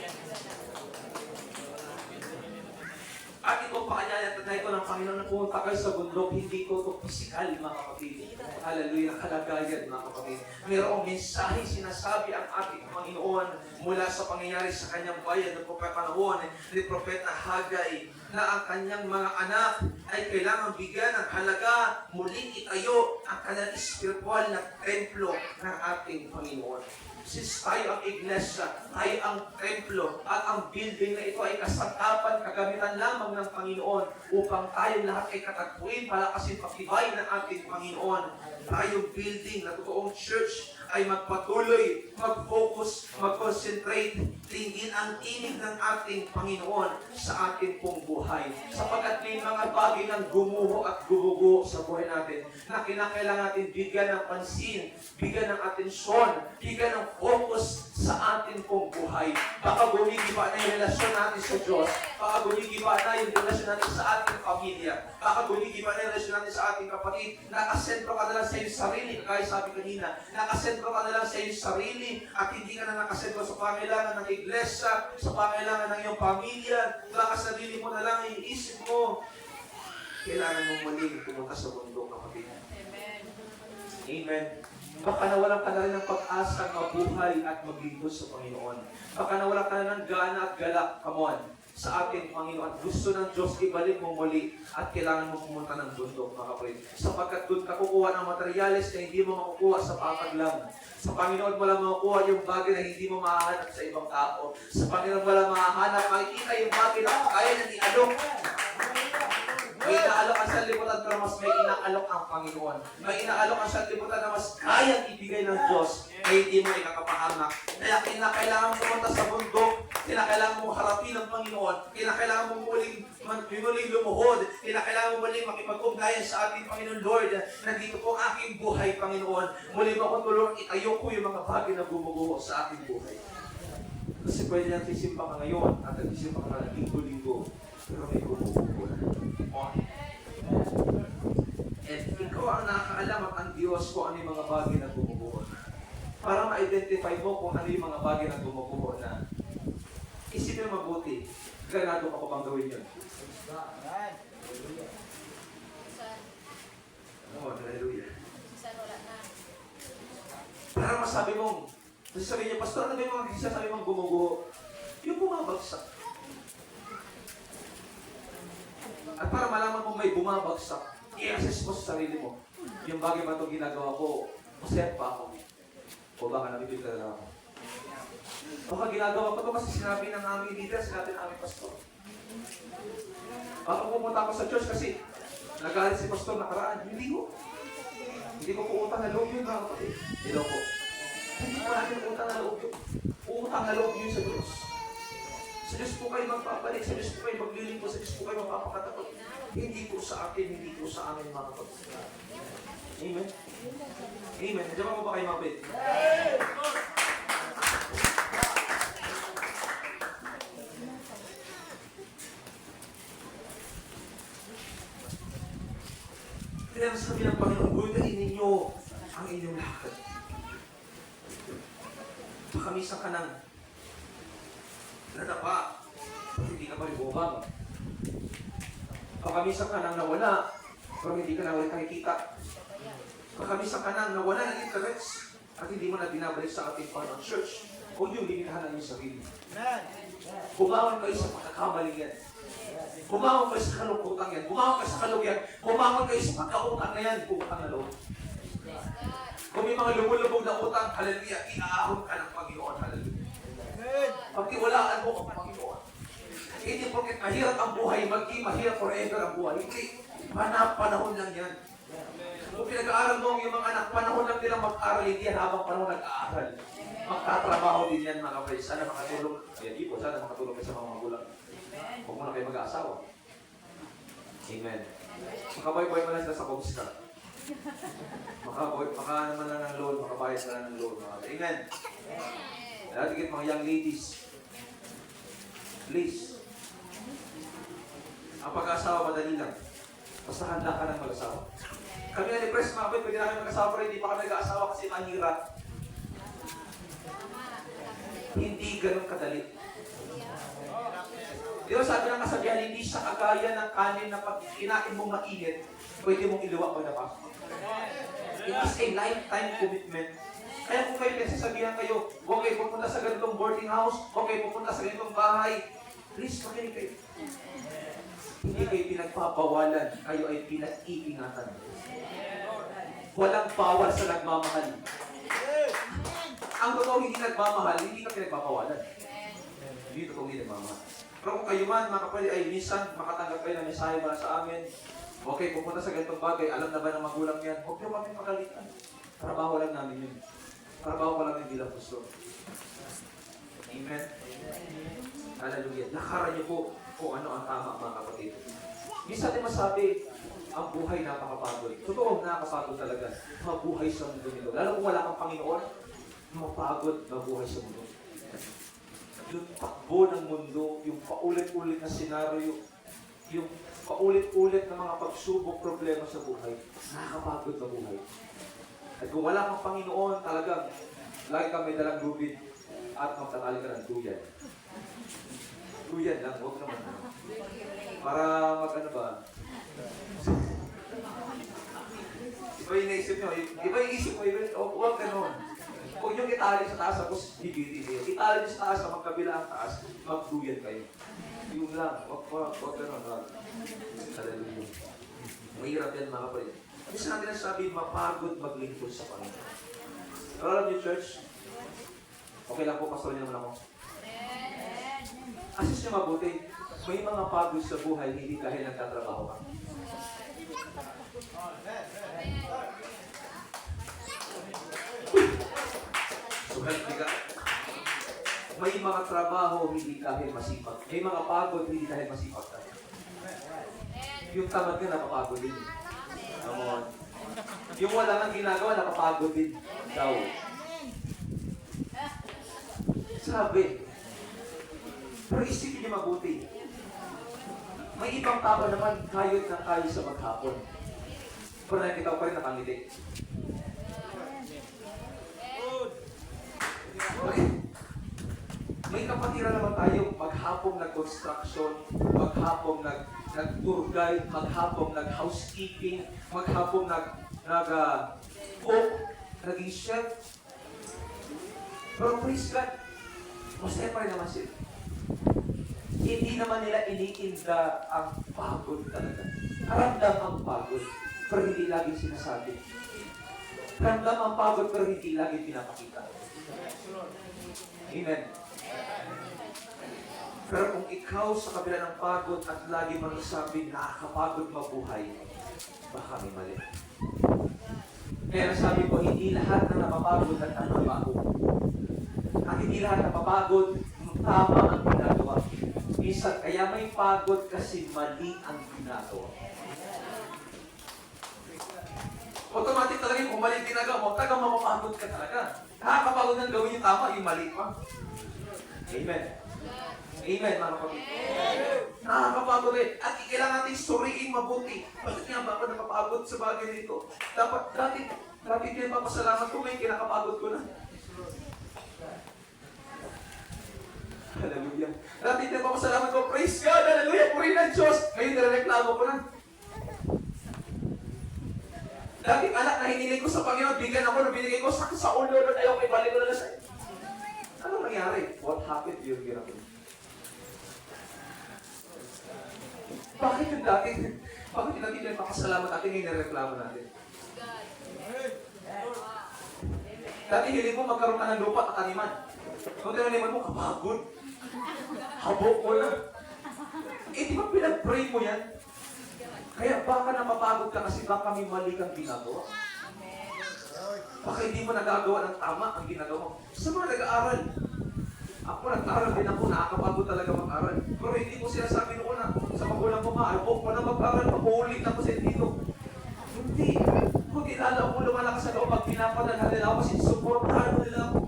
At itong pakanyaya na ito ng Panginoon na pumunta kayo sa bundok, hindi ko ito physical, mga kapatid. Hallelujah, kalagayan, mga kapatid. Mayroong mensahe sinasabi ang ating Panginoon mula sa pangyayari sa kanyang bayan ng pagkapanahon ni Propeta Haggai na ang kanyang mga anak ay kailangan bigyan ng halaga, muling itayo ang kanyang espiritual na templo ng ating Panginoon. Since tayo ang iglesia, tayo ang templo, at ang building na ito ay kasangkapan, kagamitan lamang ng Panginoon upang tayo lahat ay katagpuin, palakasin pagtibay ng ating Panginoon. Tayong building na totoong church ay magpatuloy, mag-focus, mag-concentrate, tingin ang tinig ng ating Panginoon sa ating pong buhay. Sapagkat may mga bagay ng gumuho at gumugo sa buhay natin na kinakailangan natin bigyan ng pansin, bigyan ng atensyon, bigyan ng focus sa ating pong buhay. Baka gumigiba na yung relasyon natin sa Diyos, baka gumigiba na yung relasyon natin sa ating pamilya, baka gumigiba na yung relasyon natin sa ating kapatid. Nakasentro ka na lang sa iyong sarili, kaya sabi kanina, nakasentro ka na lang sa iyong sarili at hindi ka na nakasentro sa pangailangan ng iglesia, sa pangailangan ng iyong pamilya, baka sarili mo na lang iisip mo. Kailangan mong muling pumunta sa mundo, kapatid. Amen. Amen. Baka nawalan ka na rin ng pag-asa, mabuhay at maglingkod sa Panginoon. Baka nawalan ka na ng gana at galak, come on, sa ating Panginoon. Gusto ng Diyos ibalik mo muli at kailangan mo pumunta ng bundok, mga kapatid. Sapagkat doon ka kukuha ng materyales na hindi mo makukuha sa patag lang. Sa Panginoon mo lang makukuha yung bagay na hindi mo mahahanap sa ibang tao. Sa Panginoon mo lang mahahanap, makikita yung bagay na kaya na ialok. May inaalok ang sanlibutan pero mas may inaalok ang Panginoon. May inaalok ang sanlibutan na mas kayang ibigay ng Diyos na hindi mo ikakapahamak. Kaya kinakailangan mo pumunta sa bundok, kinakailangan mo harapin ang Panginoon, kinakailangan mo muling lumuhod, kinakailangan mo muling makipag-ugnayan sa ating Panginoon Lord. Nandito po ang aking buhay, Panginoon. Muli mo akong tulungan, itayo ko yung mga bagay na gumuguho sa ating buhay. Kasi pwede nang sisimpa ka ngayon at nagsisimpa ka na linggo-linggo, pero may gumuguho na. And ikaw ang nakakaalam at ang Diyos kung ano yung mga bagay na gumuguho na. Para ma-identify mo kung ano yung mga bagay na gumuguho na. Isipin mo mabuti, ganado ka pa bang gawin yun? Oh, hallelujah. Para masabi mong, sasabihin niya, Pastor, ano ba yung mga sasabi mong gumuguho? Yung bumabagsak. At para malaman mo may bumabagsak, i-assess mo sa sarili mo. Yung bagay ba ito ginagawa ko, masaya pa ako. O baka nabibig ka na ako. Baka ginagawa ko ito kasi sinabi ng aming leader, sinabi ng aming pastor. Baka pumunta ako sa church kasi Nagalit si pastor nakaraan. Hindi ko. Hindi ko po utang na loob yun, mga kapatid. Hello po. Hindi po natin utang na loob yun. Utang na loob yun sa Diyos. Sa Diyos po kayo magpapalik, sa Diyos po kayo maglilingkod, sa Diyos po kayo magpapakatakot. Hindi po sa akin, hindi po sa amin, mga kapatid. Amen? Amen. Diyan mo ba kayo mapit? Kaya sabi ng Panginoon, gulgain ninyo ang inyong lakad. Pakamisan ka ng nadapa, hindi ka pa lumubang. Pakamisan ka ng nawala, pero hindi ka na ulit nakikita. Pakamisan ka ng nawala ng interest, at hindi mo na binabalik sa ating Panginoon Church. Huwag yung limitahan ng iyong sarili. Bumawan kayo sa pagkakamali yan. Bumawan kayo sa kalungkutan yan. Bumawan kayo sa kalugyan. Bumawan kayo sa pagkautang na yan. Utang na loob. Kung may mga lumulubog na utang, hallelujah, iaahon ka ng Panginoon, hallelujah. Pagtiwalaan mo ang Panginoon. Hindi porket mahirap ang buhay, maging mahirap forever ang buhay. Hindi. Panahon lang yan. Kung pinag-aaral mo yung mga anak, panahon lang nilang mag-aaral, hindi yan habang panahon nag-aaral. Magtatrabaho din yan, mga kapatid. Sana makatulong. Ayan, ipo, sana makatulong kayo sa mga magulang. Huwag mo na kayo mag-aasawa. Amen. Makaboy-boy mo lang sila sa Comstar. Maka naman lang ng loan, makabayad na lang ng loan. Amen. Lalo tigit mga young ladies. Please. Ang pag-aasawa madali lang. Basta handa ka ng mag-asawa. Kami na depressed mga kapatid, pwede namin mag-asawa pero hindi pa kami nag-aasawa kasi mahirap. Hindi ganun kadali. Di ba sabi ng kasabihan, hindi sa kagaya ng kanin na pag kinain mong mainit, pwede mong iluwa o na pa. It is a lifetime commitment. Kaya kung kayo pinagsasabihan kayo, huwag kayo pupunta sa ganitong boarding house, huwag kayo pupunta sa ganitong bahay, please, makinig kayo. Hindi kayo pinagpapawalan, kayo ay pinag-iingatan. Walang bawal sa nagmamahal. Ang totoo hindi nagmamahal, hindi ka pinagpapawalan. Hindi totoo hindi nagmamahal. Pero kung kayo man, mga kapatid, ay minsan makatanggap kayo ng mensahe para sa amin, okay, pupunta sa ganitong bagay, alam na ba ng magulang yan? Huwag niyo kami magalitan. Trabaho lang namin yun. Trabaho ko lang yun bilang pastor. Amen? Hallelujah. Lakaran niyo po kung ano ang tama, mga kapatid. Minsan din masabi, ang buhay napakapagod. Totoo, nakakapagod talaga. Mabuhay sa mundo nito. Lalo kung wala kang Panginoon, mapagod mabuhay sa mundo. Yung takbo ng mundo, yung paulit-ulit na senaryo, yung paulit-ulit na mga pagsubok, problema sa buhay, nakakapagod na buhay. At kung wala kang Panginoon, talagang lagi kang may dalang lubid at magtatali ka ng duyan. Duyan lang, huwag naman. Para mag-ano ba? Iba yung naisip nyo, iba yung isip mo, huwag ganon. Huwag nyo itali sa taas, tapos bibiti niyo. Itali sa taas, sa magkabila ang taas, magduyan kayo. Yung lang, huwag ganon. Hallelujah. Mahirap yan, mga kapatid. Kasi natin ang sabi, mapagod maglingkod sa Panginoon. Pero alam niyo, church, okay lang po, pastor niyo naman ako. Assist niyo mabuti, may mga pagod sa buhay, hindi dahil nagtatrabaho ka. May mga trabaho, hindi dahil masipag. May mga pagod, hindi dahil masipag ka. Yung tamad ka, napapagod din. Yung wala kang ginagawa, napapagod din. Daw. Sabi. Pero isipin niyo mabuti. May ibang tao naman, kayod na kayo sa maghapon. Pero nakikita ko pa rin nakangiti. May kapatiran naman tayo, maghapong nag-construction, maghapong nag-tour guide, maghapong nag-housekeeping, maghapong nag-cook, naging chef. Pero praise God, masaya pa rin naman sila. Hindi naman nila iniinda ang pagod talaga. Ramdam ang pagod, pero hindi laging sinasabi. Ramdam ang pagod, pero hindi laging pinapakita. Amen. Pero kung ikaw sa kabila ng pagod at lagi mo nagsabi, nakakapagod mabuhay, baka may mali. Kaya sabi ko, hindi lahat na napapagod at napapagod. At hindi lahat napapagod, tama ang ginagawa. Minsan, kaya may pagod kasi mali ang ginagawa. Automatic talaga yung kung mali ang ginagawa mo, talagang mapapagod ka talaga. Nakakapagod ng gawin yung tama, yung mali pa. Amen. Amen, mga kapatid. Nakakapagod eh. At kailangan natin suriin mabuti. Bakit nga ba ako nakapagod sa bagay nito? Dapat, dati din papasalamat ko ngayon, kinakapagod ko na. Hallelujah. Dati din papasalamat ko, praise God, hallelujah, purihin ng Diyos. Ngayon, nireklamo ko na. Dati anak na hiniling ko sa Panginoon, bigyan ako, binigay ko sa ulo, Lord, ayaw ko ibalik ko na sa'yo. Ano nangyari? What happened to your miracle? Bakit yung dati? Bakit yung dati yung papasalamat natin, ngayon nireklamo natin? Dati hiling mo magkaroon ka ng lupa at taniman. Kung tinaniman mo, kapagod. Habok mo na. Eh, di ba pinag-pray mo yan? Kaya baka napapagod ka kasi baka may mali kang ginagawa. Baka hindi mo nagagawa ng tama ang ginagawa. Sa mga nag-aaral, ako nag-aaral din ako, nakakapagod talaga mag-aaral. Pero hindi ko sinasabi noon na sa magulang ko nga, ayaw ko na mag-aaral, mapuulit ako sa dito. Hindi. Kung ilala ko lumalakas sa loob, pag pinapadala nila ako, sinusuportahan nila ako.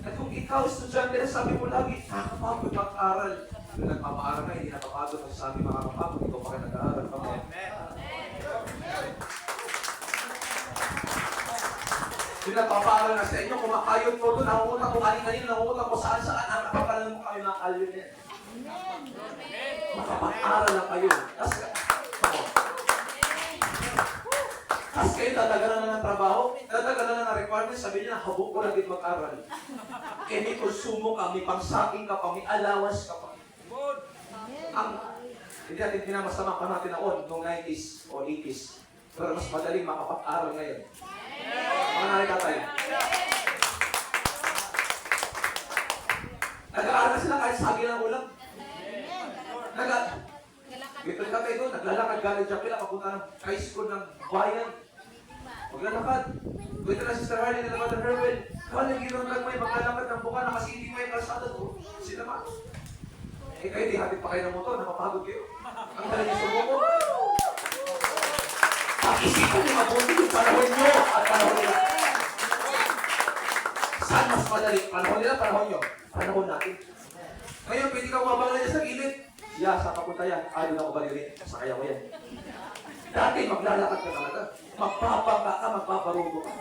At kung ikaw, estudyante na sabi mo lagi, nakakapagod mag-aaral. Kung nagpapaaral na, hindi nakapagod, sabi makakapagod, ikaw pa kayo nag-aaral. Yung nagpapaaral na sa inyo, kumakayot mo doon, nangungutak ko kanin-kanin, nangungutak ko saan-saan, ang napapaaral mo kayo ng kalyo niya. Makapag-aral na kayo. Tapos kayo, dadagalan na ng trabaho, dadagalan na ng requirements, sabi niya, habok ko lang din mag-aral. Kaya may konsumo ka, may pangsaking ka pa, may allowance ka pa. Hindi natin pinamasama pa natin noon, noong 90s o 80s. Pero mas madaling makapag-aral ngayon. Mga nanay-tatay. Nag-aaral sila kahit sagi ng ulam. Ito yung tatay doon, naglalakad galing Japila, papunta ng high school ng bayan. Maglalakad. Ito na Sister Harley nila Mother Herwell. Kala ginoon lang may maglalakad ng buka, nakasindi pa yung kalsada doon. Sila ma. Eh kayo, di hatid pa kayo ng motor, napapagod kayo. Ang dala niyo sa buko. Pag-isipan niyo mabuti yung panahon niyo at panahon nila. Saan mas madali? Panahon nila, panahon niyo. Panahon natin. Ngayon, pwede kang mabangla niya sa gilid. Yeah, sa papunta yan. Doon ako balirin. Sakaya ko yan. Dati, maglalakad ka talaga. Magpapangka ka, magpaparugo ka.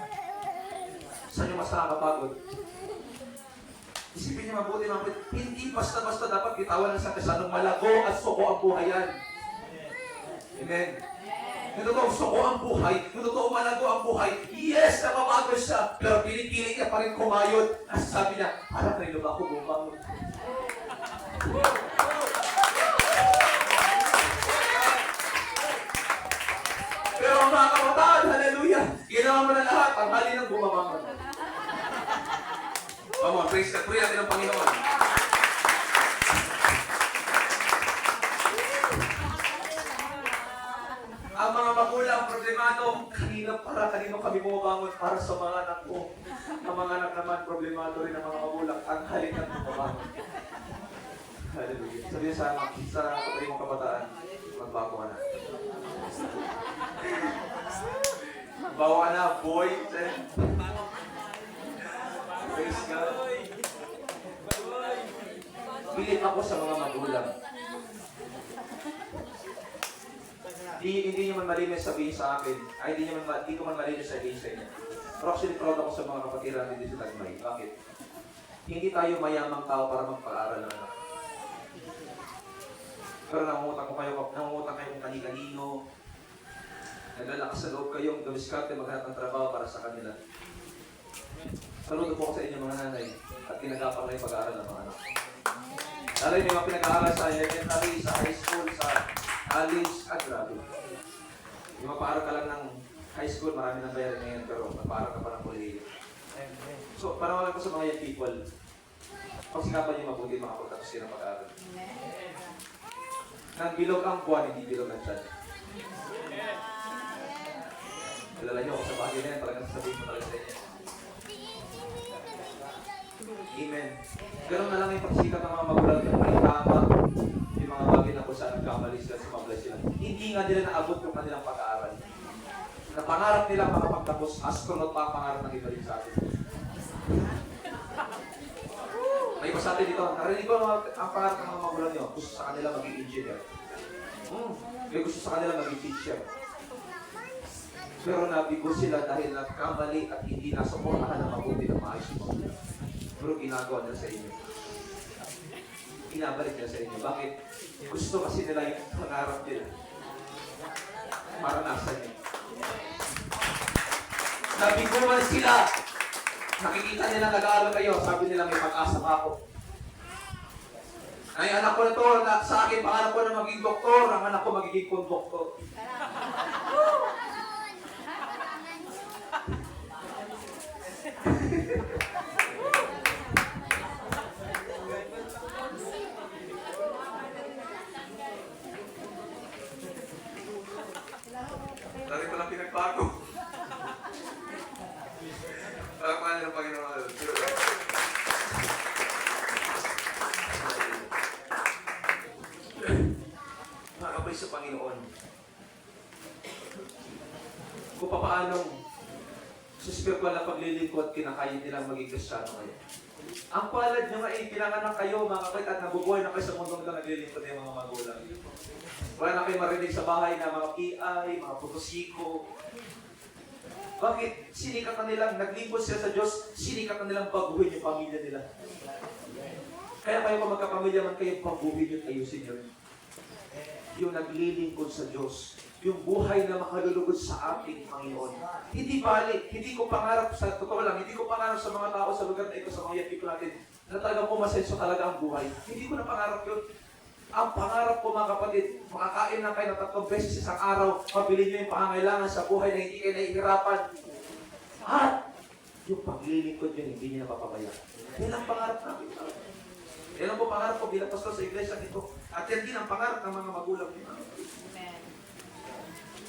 Saan niyo mas nakakapagod? Isipin niyo mabuti, hindi basta-basta dapat bitawan ng Sang Kasanong malago at suko ang buhay yan. Amen. Yung totoo, suko ang buhay. Yung totoo, malago ang buhay. Yes, napapagod siya. Pero pinipilit niya pa rin kumayod. At sabi niya, parang kanino ba ako bumangon? Pero ang mga kabataan, hallelujah, ginawa mo na lahat, ang hali ng bumabangon. Come on, praise God. Pray natin ang Panginoon. Ang mga magulang, problemado, kanino kami bumabangon para sa mga anak ko. Ang mga anak naman, problemado rin ang mga magulang, ang hali ng bumabangon. Hallelujah. Sabihin sa kapatid mong kabataan, magbago ka na. Magbago ka na, boy. Praise God. Pilit ako sa mga magulang. Hindi nyo man malinis sabihin sa akin, ay hindi ko man malinis sabihin sa inyo. Pero actually proud ako sa mga kapatid natin dito sa Tagmay. Bakit? Hindi tayo mayamang tao para magpag-aral ng anak. Pero nangungutang kayong kani-kanino, naglalakas sa loob kayong dumiskarte maghanap ng trabaho para sa kanila. Saludo po ko sa inyo mga nanay at ginagapang na yung pag-aaral ng mga anak. Lalo yung mga pinag-aaral sa elementary, sa high school, sa college, at grabe. Yung mapaaral ka lang ng high school, marami nang bayarin ngayon, pero mapaaral ka pa ng kolehiyo. So, panawalan ko sa mga young people, pagsikapan niyo mabuti makapagtapos kayo ng pag-aaral. Nang bilog ang buwan, hindi bilog ang tiyan. Kilala niyo ako sa bagay na yan, talagang sasabihin mo talaga sa inyo. Amen. Ganun na lang yung pagsikat ng mga magulang na may tama yung mga bagay na kung saan nagkamali sila, sumabla sila. Hindi nga nila naabot yung kanilang pag-aaral. Na pangarap nila makapagtapos, astronaut pa ang pangarap ng iba din sa atin. May iba sa atin dito, narinig ko ang pangarap ng mga magulang nyo, gusto sa kanila maging engineer. May gusto sa kanila maging teacher. Pero nabigo sila dahil nagkamali at hindi nasuportahan ng mabuti ng maayos mo. Pero ginagawa nila sa inyo. Inabalik nila sa inyo. Bakit? Gusto kasi nila yung pangarap nila. Maranasan niyo. Nabiguan sila. Nakikita nila nag-aaral kayo. Sabi nila may pag-asa pa ako. Ay, anak ko na to, sa akin, pangarap ko na maging doktor. Ang anak ko magiging konduktor. Dati ko lang pinagbago. Paano ng Panginoon? Mga kapay sa Panginoon, kung paano sa spiritual na paglilingkod, kinakaya nilang maging Kristiyano kayo. Ang palad nyo nga pinanganak kayo, mga kapit, at nabubuhay na kayo sa mundong na naglilingkod ng mga magulang. Wala na kayo marinig sa bahay na mga PI, mga putosiko. Bakit? Sinikat na nilang, naglingkod sila sa Diyos, sinikat na nilang baguhin yung pamilya nila. Kaya kayo kung magkapamilya man kayo, baguhin yung ayusin nyo. Yung naglilingkod sa Diyos, yung buhay na makalulugod sa ating Panginoon. Hindi balik, hindi ko pangarap sa, totoo lang, hindi ko pangarap sa mga tao sa lugar na ito, sa mga yapi ko natin, na talagang pumasenso talaga ang buhay. Hindi ko na pangarap yun. Ang pangarap ko mga kapatid, makakain na kayo na 3 beses isang araw, mabili nyo yung pangangailangan sa buhay na hindi kayo nahihirapan. At yung paglilingkod nyo, hindi nyo napapabaya. Yan ang pangarap namin. Yan ang po pangarap ko bilang pastor sa iglesia nito. At yan din ang pangarap ng mga magulang nyo.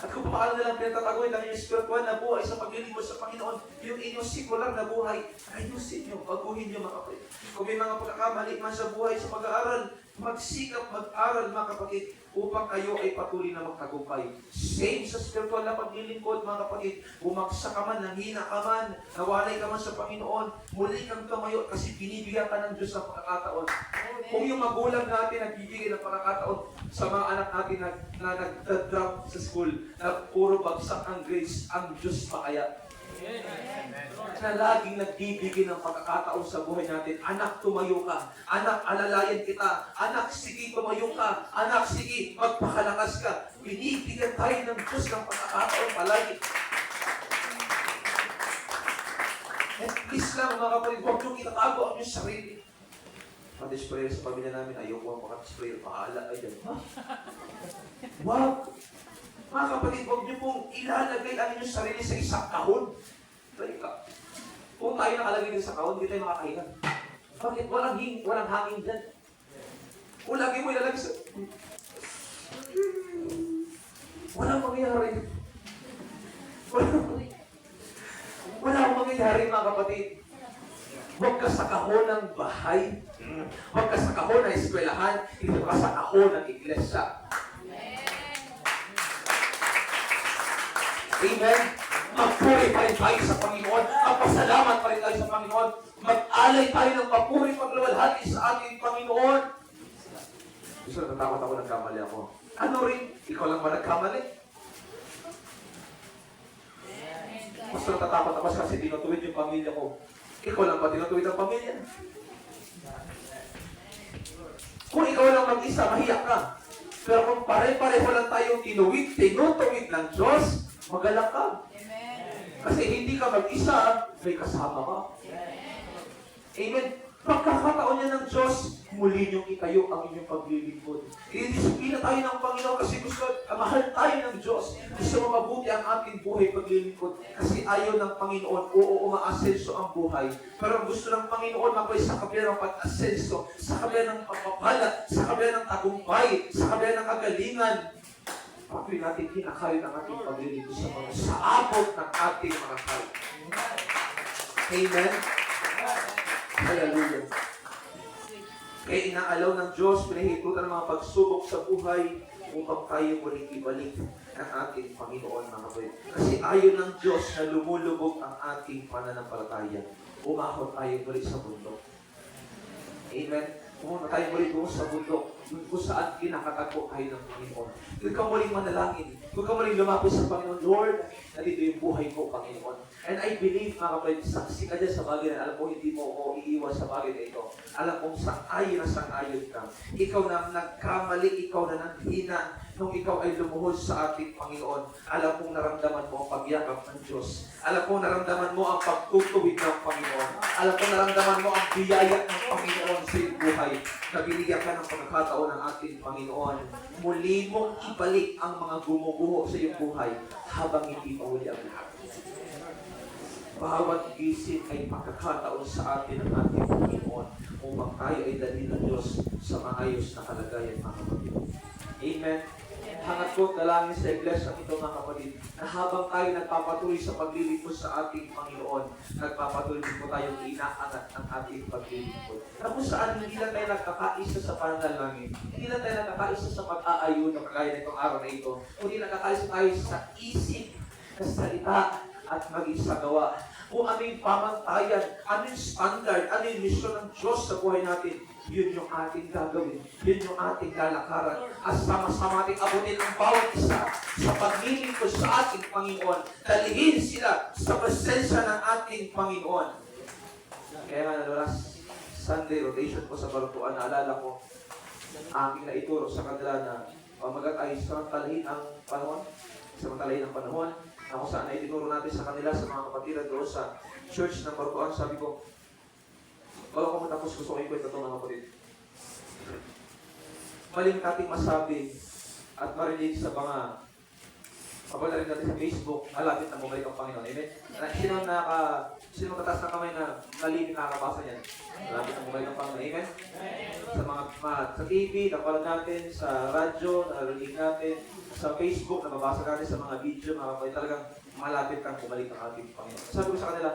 At kung paano nilang pinatatagoy lang yung spiritual na buhay sa paglilingkod sa Panginoon, yung inyong sikular na buhay, ayusin nyo, baguhin nyo mga kapatid. Kung may mga pagkakamali man sa buhay sa pag-aaral, magsikap mag-aral mga kapatid upang kayo ay patuloy na magtagumpay. Same sa spiritual na paglilingkod mga kapatid, bumagsak ka man, nanghina ka man, nawalay ka man sa Panginoon, muli kang tumayo kasi binibigyan ka ng Diyos ng pagkakataon. Kung yung magulang natin nagbibigay ng pagkakataon sa mga anak natin na nag-drop sa school, na puro bagsak ang grades, ang Diyos pa kaya? Na laging nagbibigay ng pagkakataon sa buhay natin. Anak, tumayo ka. Anak, alalayan kita. Anak, sige, tumayo ka. Anak, sige, magpakalakas ka. Binibigyan tayo ng Diyos ng pagkakataon palagi. And please lang, mga kapatid, huwag niyong itatago ang iyong sarili. Pati-sprayer sa pamilya namin, ayoko ang paka-sprayer. Pahala kayo dyan. Ha? Wag! Mga kapatid, huwag niyo pong ilalagay ang inyong sarili sa isang kahon. Kung tayo nakalagay din sa kahon, hindi tayo makakahinan. Bakit? Walang hangin dyan. Kung lagi mo ilalagay sa... Walang mangyayari. Walang mangyayari, mga kapatid. Huwag ka sa kahon ng bahay. Huwag ka sa kahon ng eskwelahan. Hindi ka sa kahon ng iglesia. Amen? Magpuri pa rin tayo sa Panginoon. Magpasalamat pa rin tayo sa Panginoon. Mag-alay tayo ng papuri pagluwalhati sa ating Panginoon. Gusto na natakot ako, nagkamali ako. Ano rin? Ikaw lang ba nagkamali? Gusto na natakot ako kasi tinutuwid yung pamilya ko. Ikaw lang ba tinutuwid ang pamilya? Kung ikaw lang mag-isa, mahiyak ka. Pero kung pare-pareho lang tayong tinutuwid ng Diyos, magalak ka. Kasi hindi ka mag-isa, may kasama ka. Amen. Pagkakataon niya ng Diyos, muli niyong itayo ang inyong paglilingkod. Idisiplina tayo ng Panginoon kasi gusto, mahal tayo ng Diyos. Gusto mabuti ang ating buhay paglilingkod. Kasi ayaw ng Panginoon, oo, umaasenso ang buhay. Pero ang gusto ng Panginoon, makoy sa kabila ng pag-asenso, sa kabila ng pagpapala, sa kabila ng tagumpay, sa kabila ng kagalingan. Patuloy natin kinakayo ng ating paglilingkod sa Panginoon sa abot ng ating mga kaya. Amen? Hallelujah. Kaya inaalaw ng Diyos, pinahitutan ng mga pagsubok sa buhay upang tayo muling ibalik ang ating Panginoon, mga kapatid. Kasi ayaw ng Diyos na lumulubog ang ating pananampalataya. Umahon tayo muli sa bundok. Amen? Pumunta tayo muli doon sa bundok, kung saan kinakatago tayo ng Panginoon. Huwag ka muling manalangin. Huwag ka muling lumapit sa Panginoon. Lord, nandito yung buhay ko, Panginoon. And I believe, mga kapatid, saksi ka dyan sa bagay na alam ko hindi mo ako iiwan sa bagay na ito. Alam kong sang-ayon ka. Ikaw na nagkamali, ikaw na nanghina, nung ikaw ay lumuhod sa ating Panginoon. Alam kong naramdaman mo ang pagyakap ng Diyos. Alam kong naramdaman mo ang pagtutuwid ng Panginoon. Alam kong naramdaman mo ang biyaya ng Panginoon sa iyong buhay. Nabinigyan ka ng pagkakataon ng ating Panginoon. Muli mong ibalik ang mga gumuguho sa iyong buhay habang hindi pa uli ang lahat. Bawat gising ay pagkakataon sa atin ng ating Panginoon upang tayo ay dalhin ng Diyos sa maayos na kalagayan, mga kapatid. Amen. Hangat ko dalangin sa iglesia ito, mga kapatid, na habang tayo nagpapatuloy sa paglilingkod sa ating Panginoon, nagpapatuloy din po tayong inaangat ang ating paglilingkod. Na kung saan hindi lang tayo nagkakaisa sa pananalangin, hindi lang tayo nagkakaisa sa pag-aayon na kagaya nitong araw na ito, kundi nagkakaisa tayo sa isip, sa salita, at maging sa gawa. Kung ano yung pamantayan, ano yung standard, ano yung mission ng Diyos sa buhay natin, yun yung ating gagawin, yun yung ating lalakaran. At sama-sama ating abutin ang bawat isa sa paglilingkod sa ating Panginoon. Dalhin sila sa presensya ng ating Panginoon. Kaya nga nalulas, Sunday rotation ko sa Barutuan, naalala ko, aking naituro sa kanila na pamagat ay samantalahin ang panahon, samantalahin ang panahon, na kung saan ay tinuro natin sa kanila, sa mga kapatiran doon sa church ng Barutuan. Sabi ko, bago ko matapos, gusto ko ikwento ito, mga kapatid. Maling nating masabi at marinig sa mga kapalarin natin sa Facebook, malapit na bumalik ang Panginoon. Amen? Sino kataas na kamay na mali nakakabasa niyan? Malapit na bumalik ang Panginoon. Amen? Sa mga sa TV, napanood natin, sa radyo, narinig natin, sa Facebook, nababasa natin sa mga video, mga kapatid, talagang malapit kang bumalik ang ating Panginoon. Sabi ko sa kanila,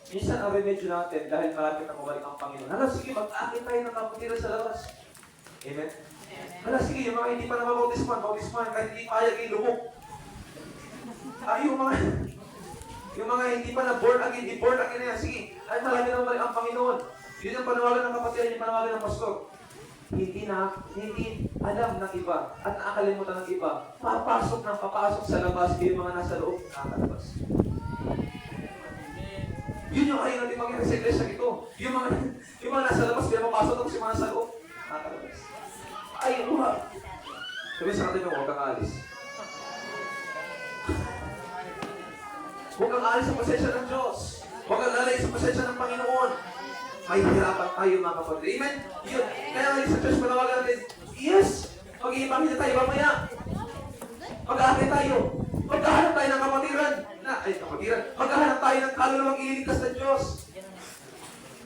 minsan ang remedyo natin dahil malapit na bumalik ang Panginoon. Hala, sige, mag-akit tayo ng kapatiran sa labas. Amen? Hala, sige, yung mga hindi pa nababautisman, kahit hindi payag ay lumok. Yung mga hindi pa na born again na yan, sige, ay malapit na bumalik ang Panginoon. Yun ang panawagan ng kapatiran, yung panawagan ng pastor. Hindi alam ng iba at nakakalimutan ng iba. Papasok sa labas, yung mga nasa loob, nakakalabas. Yun yung ayaw natin mangyari sa iglesia ito. Yung mga nasa labas, pinapapasok tapos yung mga nasa loob, nakakalabas. Ay, uha. Sabi sa kanila, huwag kang aalis. Huwag kang aalis sa pasensya ng Diyos. Huwag kang aalis sa pasensya ng Panginoon. May hirapan tayo, mga kapatid. Amen? Yun. Kaya ngayon sa church, panawagan natin, yes, mag-iipangin tayo mamaya. Mag-aakit tayo. Magkahanap tayo ng kapatiran. Magkahanap tayo ng kaluluwang ililigtas ng Diyos.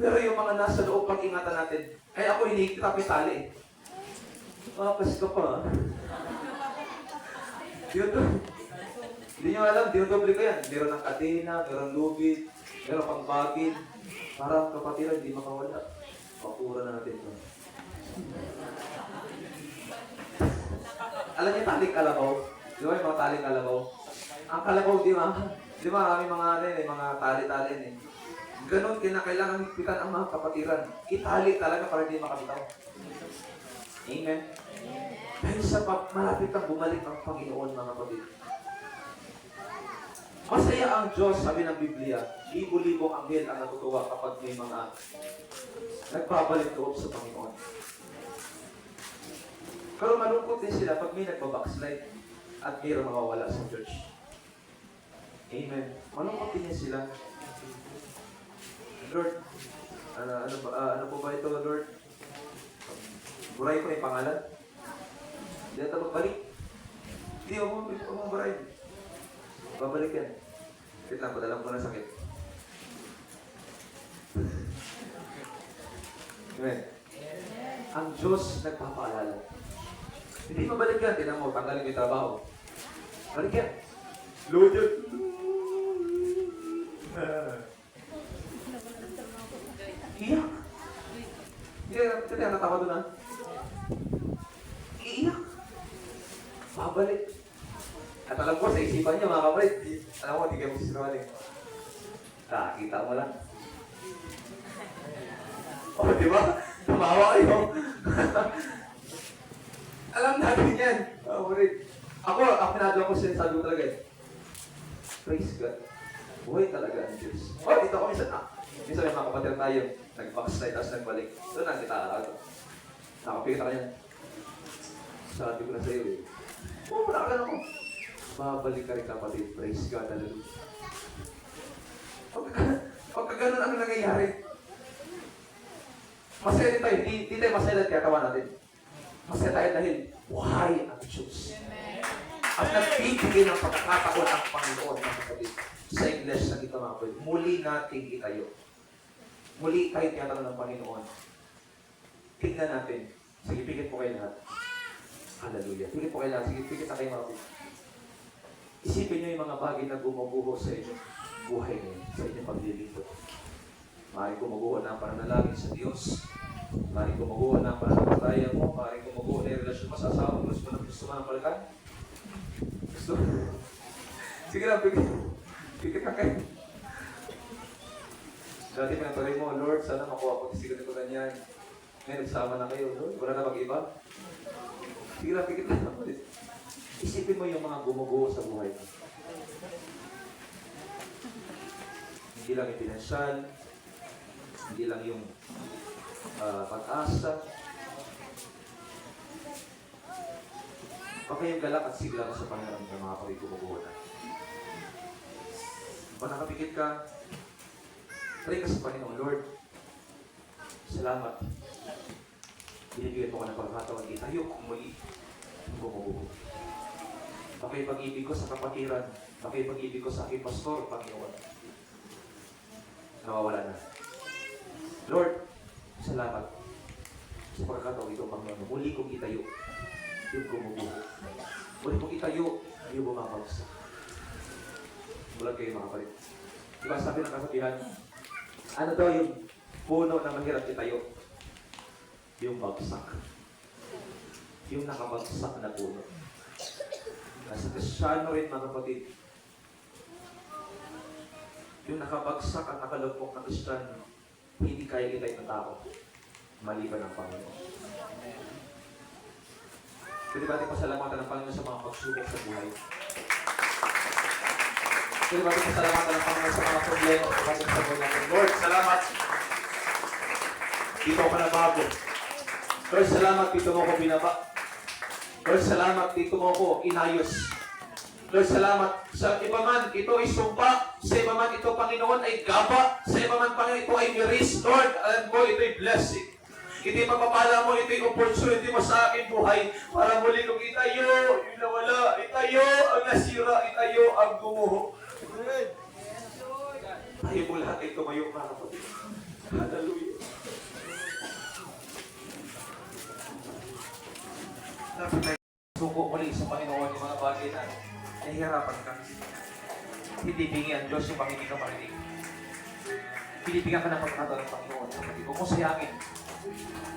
Pero yung mga nasa loob, pag-ingatan natin, ay ako hinihigit tali. Mapas ka pa. Hindi nyo alam, dinudoble ko yan. Meron ng kadena, meron lubid, meron pang bagin. Para kapatiran, hindi makawala. Pakura na natin ito. Alam niyo taling kalabaw? Di ba yung mga taling kalabaw? Ang kalabaw, di ba? Di ba kami mga tali-tali eh. Ganon, kinakailangan higpitan ang mga kapatiran. Itali talaga para hindi makabitaw. Amen? Dahil sa malapit ang bumalik ang Panginoon, mga kapatid. Masaya ang Diyos, sabi ng Biblia, libo-libong anghel ang natutuwa kapag may mga nagbabalik loob sa Panginoon. Pero malungkot din sila pag may nagbabackslide at mayroong mawawala sa church. Amen. Malungkot din sila. Lord, Ano po ba ito, Lord? Buray ko yung pangalan? Hindi na ito magbalik. Hindi, huwag mo buray. Babalik yan. Wait lang, padalang ko na sakit. Amen. Ang Diyos nagpapaalala. Hindi mabalik yan. Tinan mo, tanggalin mo yung trabaho. Balik yan. Lord yan. Iyak. Hindi na natawa doon, ha? Iiyak. Babalik. At alam ko, sa isipan niya, mga kapatid, alam mo, hindi kayo magsisinungaling. Kita mo lang. O, di ba? Tumawa kayo. Alam natin yan. Ako, pinagawa ko sinasabi ko talaga eh. Praise God. Buhay talaga ang Diyos. O, dito ko minsan, minsan may mga kapatid tayo, nag-backslide, tapos nagbalik. Doon lang kita, nakapikit ako yan. Sabi ko na sa'yo eh. Oo, nakakala ko. Babalik ka rin kapatid. Praise God, hallelujah. Pagka ganun ang nangyayari, masaya din tayo. Hindi tayo masaya dahil kaya tawa natin. Masaya tayo dahil buhay ang Diyos. At nagbibigay ng pagkakataon ang Panginoon ng kapatid sa iglesia dito mga kapatid. Muli nating itayo. Muli tayo tinatanong ng Panginoon. Tignan natin. Sige, pigit po kayo lahat. Hallelujah. Pigit po kayo lahat. Sige, pigit na kayo mga kapatid. Isipin nyo yung mga bagay na gumuguho sa inyong buhay ngayon, sa inyong paglilingkod. Maaaring gumuguho na ang pananalangin sa Diyos. Maaaring gumuguho na ang pananampalataya mo. Maaaring gumuguho na yung relasyon mo sa asawa mo. Gusto mo na gusto mo ng balikan? Gusto? Sige lang, pigit na kayo. Dati pinatuloy mo, Lord, sana makuha ko kasi ganito ganyan. Ngayon, nagsama na kayo, Lord. Wala na mag-iba. Sige lang, pigit na. Isipin mo yung mga gumuguho sa buhay mo. Hindi lang yung pinansyal, hindi lang yung pag-asa. Baka yung galak at sigla mo sa Panginoon ng mga kapatid gumuguho na. Pag nakapikit ka, pray ka sa Panginoon, Lord, salamat. Binibigyan mo ka ng pagkakataon, itayo kung muli ang gumuguho. Baka yung pag-ibig ko sa kapatiran, baka yung pag-ibig ko sa aking pastor, Panginoon, nawawala na. Lord, salamat sa pagkakataon ito, Panginoon. Muli kong itayo yung gumuguho. Muli kong itayo yung bumabagsak. Bulag kayo mga kapatid. Diba sabi ng kasabihan, ano daw yung puno na mahirap itayo? Yung bagsak. Yung nakabagsak na puno. Nasa Kristyano rin mga kapatid, yung nakabagsak at nakalupok na Kristiyano, hindi kaya kitay ng tao, maliban ng Panginoon. Pwede ba natin pasalamatan ng Panginoon sa mga pagsubok sa buhay? Pwede ba natin pasalamatan ng Panginoon sa mga problema sa buhay natin? Lord, salamat! Dito ako na bago. Lord, salamat dito mo ako binaba. Lord, salamat dito mo ako inayos. Lord, salamat sa iba man, ito ay sumpa. Sa iba man, ito, Panginoon, ay gaba. Sa iba man, Panginoon, ito ay miris. Lord, alam ko, ito ay blessing. Ito ay mapapala mo, ito ay opportunity mo sa aking buhay para muli kong itayo, yung nawala, itayo, ang nasira, itayo, ang gumuho. Tayo mo lahat ay tumayo, mga kapatid. Hallelujah. Dapat tayo suko muli sa Panginoon yung mga bagay na nahihirapan ka. Hindi bingi ang Diyos yung panginig ka panginig. Pinibigyan ka ng pagkakataon ng Panginoon. Huwag mong sayangin.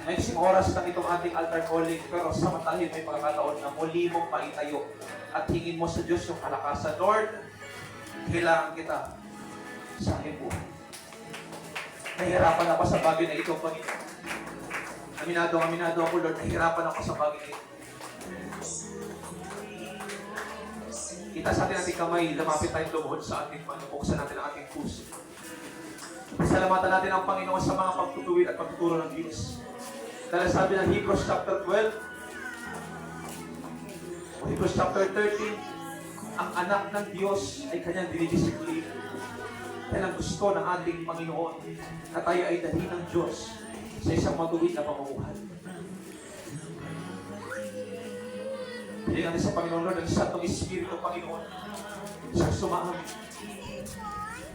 May isang oras lang itong ating altar calling, pero samantahin may pagkakataon na muli mong maitayo at hingin mo sa Diyos yung kalakasan. Lord, kailangan kita sa aking buhay. Nahihirapan ako sa bagay na ito, Panginoon. Aminado ako, Lord, nahihirapan ako sa bagay na ito. Kita sa ating kamay, lumapit tayong lumuhod sa ating panupuksan natin ang ating puso. Pasalamatan natin ang Panginoon sa mga pagtutuwid at pagtuturo ng Diyos. Dahil sabi ng Hebrews chapter 12, o Hebrews chapter 13, ang anak ng Diyos ay kanyang dinidisiplina. Dahil ang gusto ng ating Panginoon na tayo ay dalhin ng Diyos sa isang matuwid na pamumuhay. Hindi natin sa Panginoon Lord, ang Santong Espiritu, Panginoon, siyang sumaamin.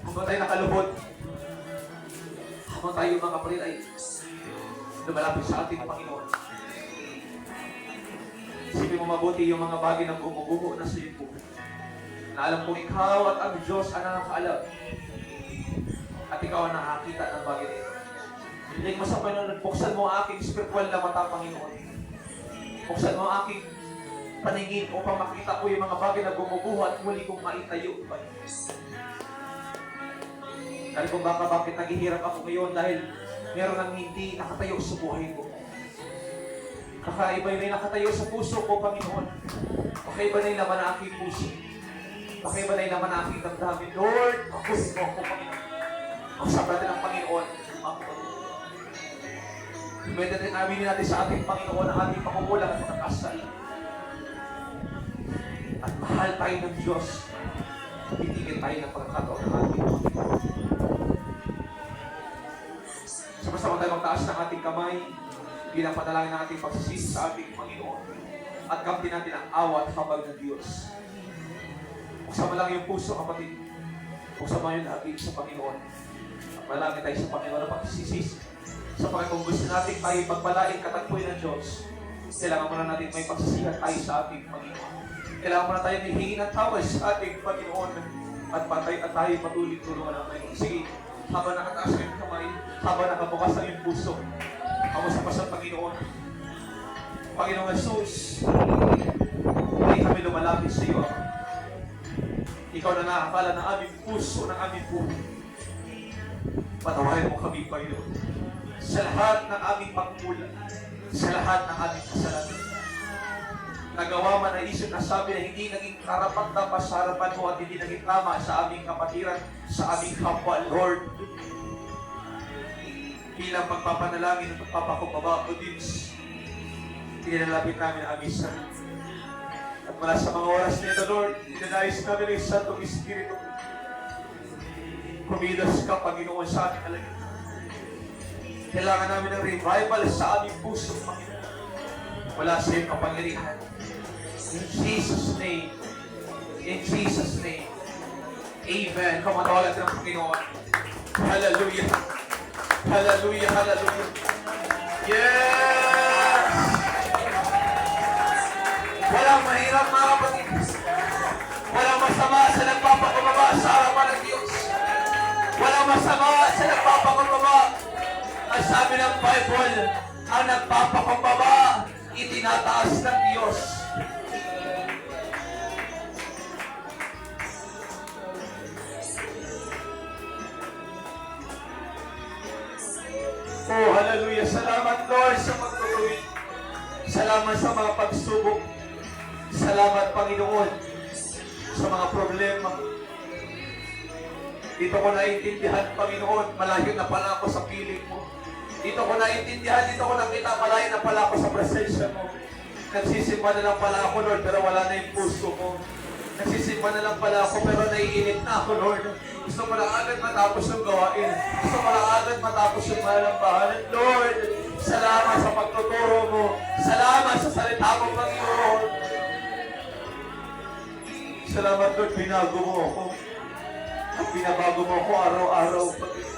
Habang tayo nakalubod, habang tayo mga kapatid ay lumalapit sa ating Panginoon. Isipin mo mabuti yung mga bagay na gumuguho na sa iyo po. Na alam kong ikaw at ang Diyos ang nakakaalam. At ikaw ang nakakita ng bagay na ito. Hindi mo sa Panginoon, buksan mo ang aking spiritual na mata, Panginoon. Buksan mo ang aking paningin upang makita ko yung mga bagay na gumuguho at muli kong maitayo. Dahil kung bakit naghihirap ako ngayon dahil meron nang hindi nakatayo sa buhay ko. Kakaiba yung may nakatayo sa puso ko, Panginoon. Kakaiba na yung laman na aking puso. Kakaiba na yung laman na aking damdamin. Lord, makusin mo ako, Panginoon. Ang sabra din ng Panginoon, ako. Pwede din aminin natin sa ating Panginoon ang ating pakukulang at pagkakasal. At mahal tayo ng Diyos. Titigil tayo ng pagkakataon ng ating Panginoon. Sama-sama tayo magtaas ng ating kamay bilang panalangin ng ating pagsisisi sa ating Panginoon. At kamtin natin ang awa at habag ng Diyos. Buksan mo lang yung puso, kapatid. Buksan mo yung lahat sa Panginoon. At malangin tayo sa Panginoon na pagsisisi. Sa Panginoon, gusto natin tayo pagpalain katagpuin ng Diyos. Kailangan muna natin may pagsisihan tayo sa ating Panginoon. Kailangan muna tayo may hingin ng tawad sa ating Panginoon. At tayo patuloy tulungan ng Panginoon. Sige, habang nakataas ang kamay, habang nakabukas ang iyong puso, kamusta pa sa Panginoon. Panginoong Jesus, hindi kami lumalapit sa iyo. Ikaw na nakakala ng aming puso, ng aming buhay. Patawarin mo kami, Panginoon. Sa lahat ng aming pagkulang, sa lahat ng aming kasalanan. Nagawa man ang isip na sabi na hindi naging karapat-dapat sa harapan mo at hindi naging tama sa aming kapatiran, sa aming kapwa, Lord. Bilang pagpapanalangin at pagpapakumbaba o Diyos, pinalapit namin ang aming sarili. At mula sa mga oras nito, Lord, inanayos namin ang Santong Espiritu. Kumilos ka, Panginoon, sa aming alagin. Kailangan namin ng revival sa aming puso, Panginoon. Wala sa iyong kapangyarihan. In Jesus' name. In Jesus' name. Amen. Kamatawalan ng Panginoon. Hallelujah. Hallelujah. Hallelujah. Yes! Walang mahirap, mga kapatid. Walang masama sa nagpapakumbaba sa harapan ng Diyos. Walang masama sa nagpapakumbaba. Ang sabi ng Bible, ang nagpapakumbaba, itinataas ng Diyos. Oh, hallelujah. Salamat, Lord, sa pagtutuwid. Salamat sa mga pagsubok. Salamat, Panginoon, sa mga problema. Dito ko naiintindihan, Panginoon, malayo na pala ako sa piling mo. Dito ko naiintindihan, dito ko nakita, malayo na pala ako sa presensya mo. Nagsisimba na lang pala ako, Lord, pero wala na yung puso ko. Nagsisimba na lang pala ako, pero naiinit na ako, Lord. Gusto ko lang agad matapos yung gawain. Gusto ko lang agad matapos yung malambahan. Lord, salamat sa pagtuturo mo. Salamat sa salita mo, Panginoon. Salamat, Lord, binago mo ako. At binabago mo ako araw-araw, Panginoon.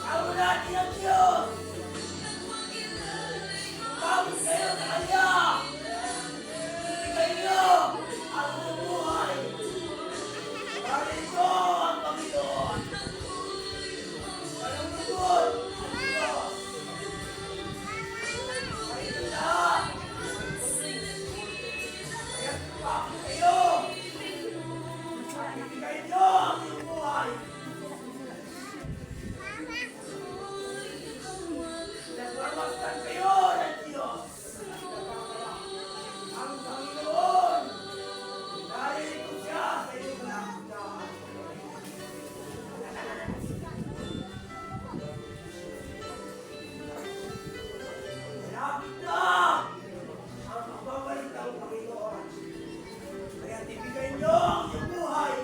Ang natin ang Diyos! Tumawag kayo sa Kanya! Ibigay niyo ang buhay! Parito ang Panginoon! Walang lugod! Diyos! Kayo lahat! Kaya tumawag kayo! Ibigay niyo ang buhay! Nagwawasan kayo ng Diyos! Ang Panginoon! Dahil ito siya sa inyong lahat. Malapit na ang pagbabalik ng Panginoon. Kaya ibigay niyo ang iyong buhay.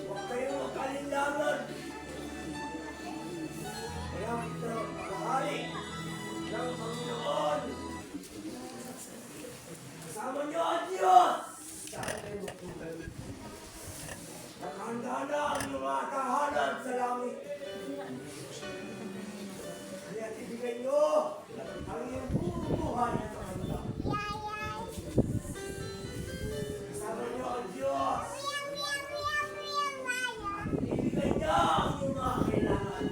Huwag kayong magkalinlangan. Kaya ito ang pagbabalik ng Panginoon. Kasama niyo ang Diyos. Saan kayo magpunta? Naghanda na ang iyong mga tahanan sa langit. Kaya ibigay niyo ang iyong buhay sa kanila. Kasama niyo ang Diyos. Ibigay niya ang iyong mga kailangan.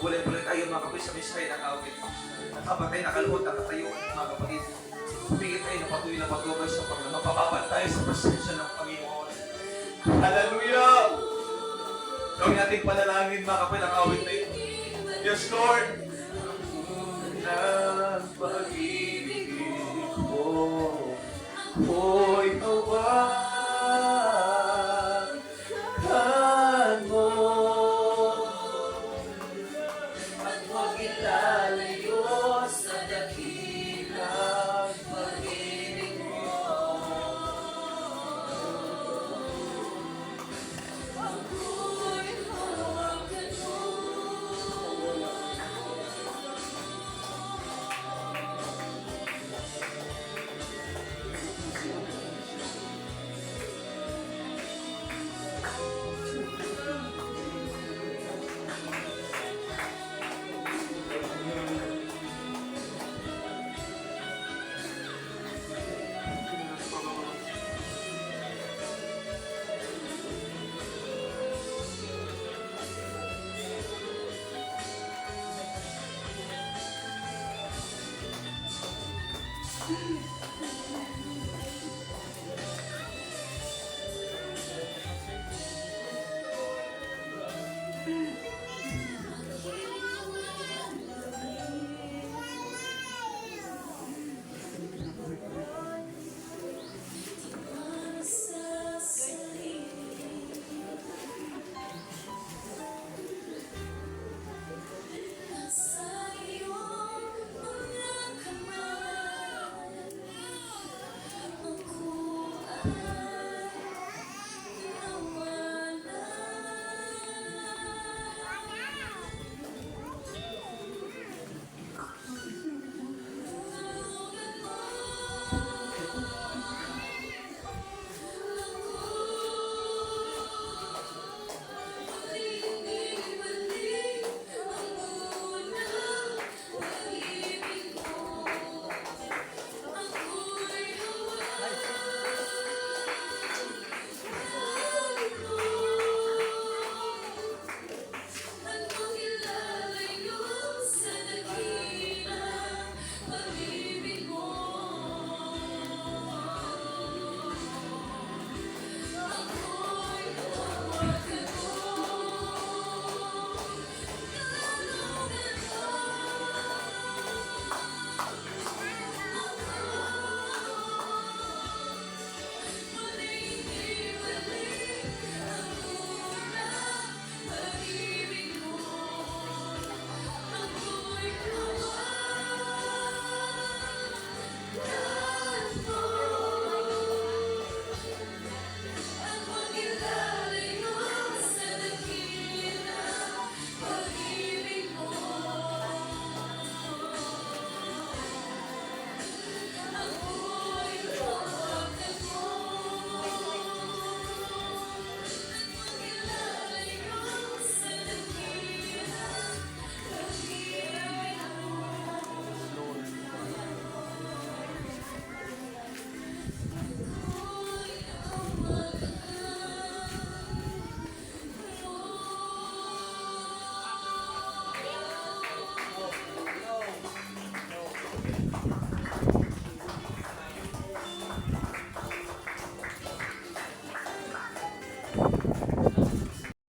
Bulay-bulay tayo mga kapatid sa misay ng awit. Nakapatay, nakaluhod, nakatayo mga kapatid. Pumigit tayo na patuloy na maglubay sa Panginoon. Mapapabal tayo sa presensya ng Panginoon. Hallelujah! Gawin natin panalangin mga kapatid ang awit na ito. Yes, Lord! Ng pag-ibig Diyos.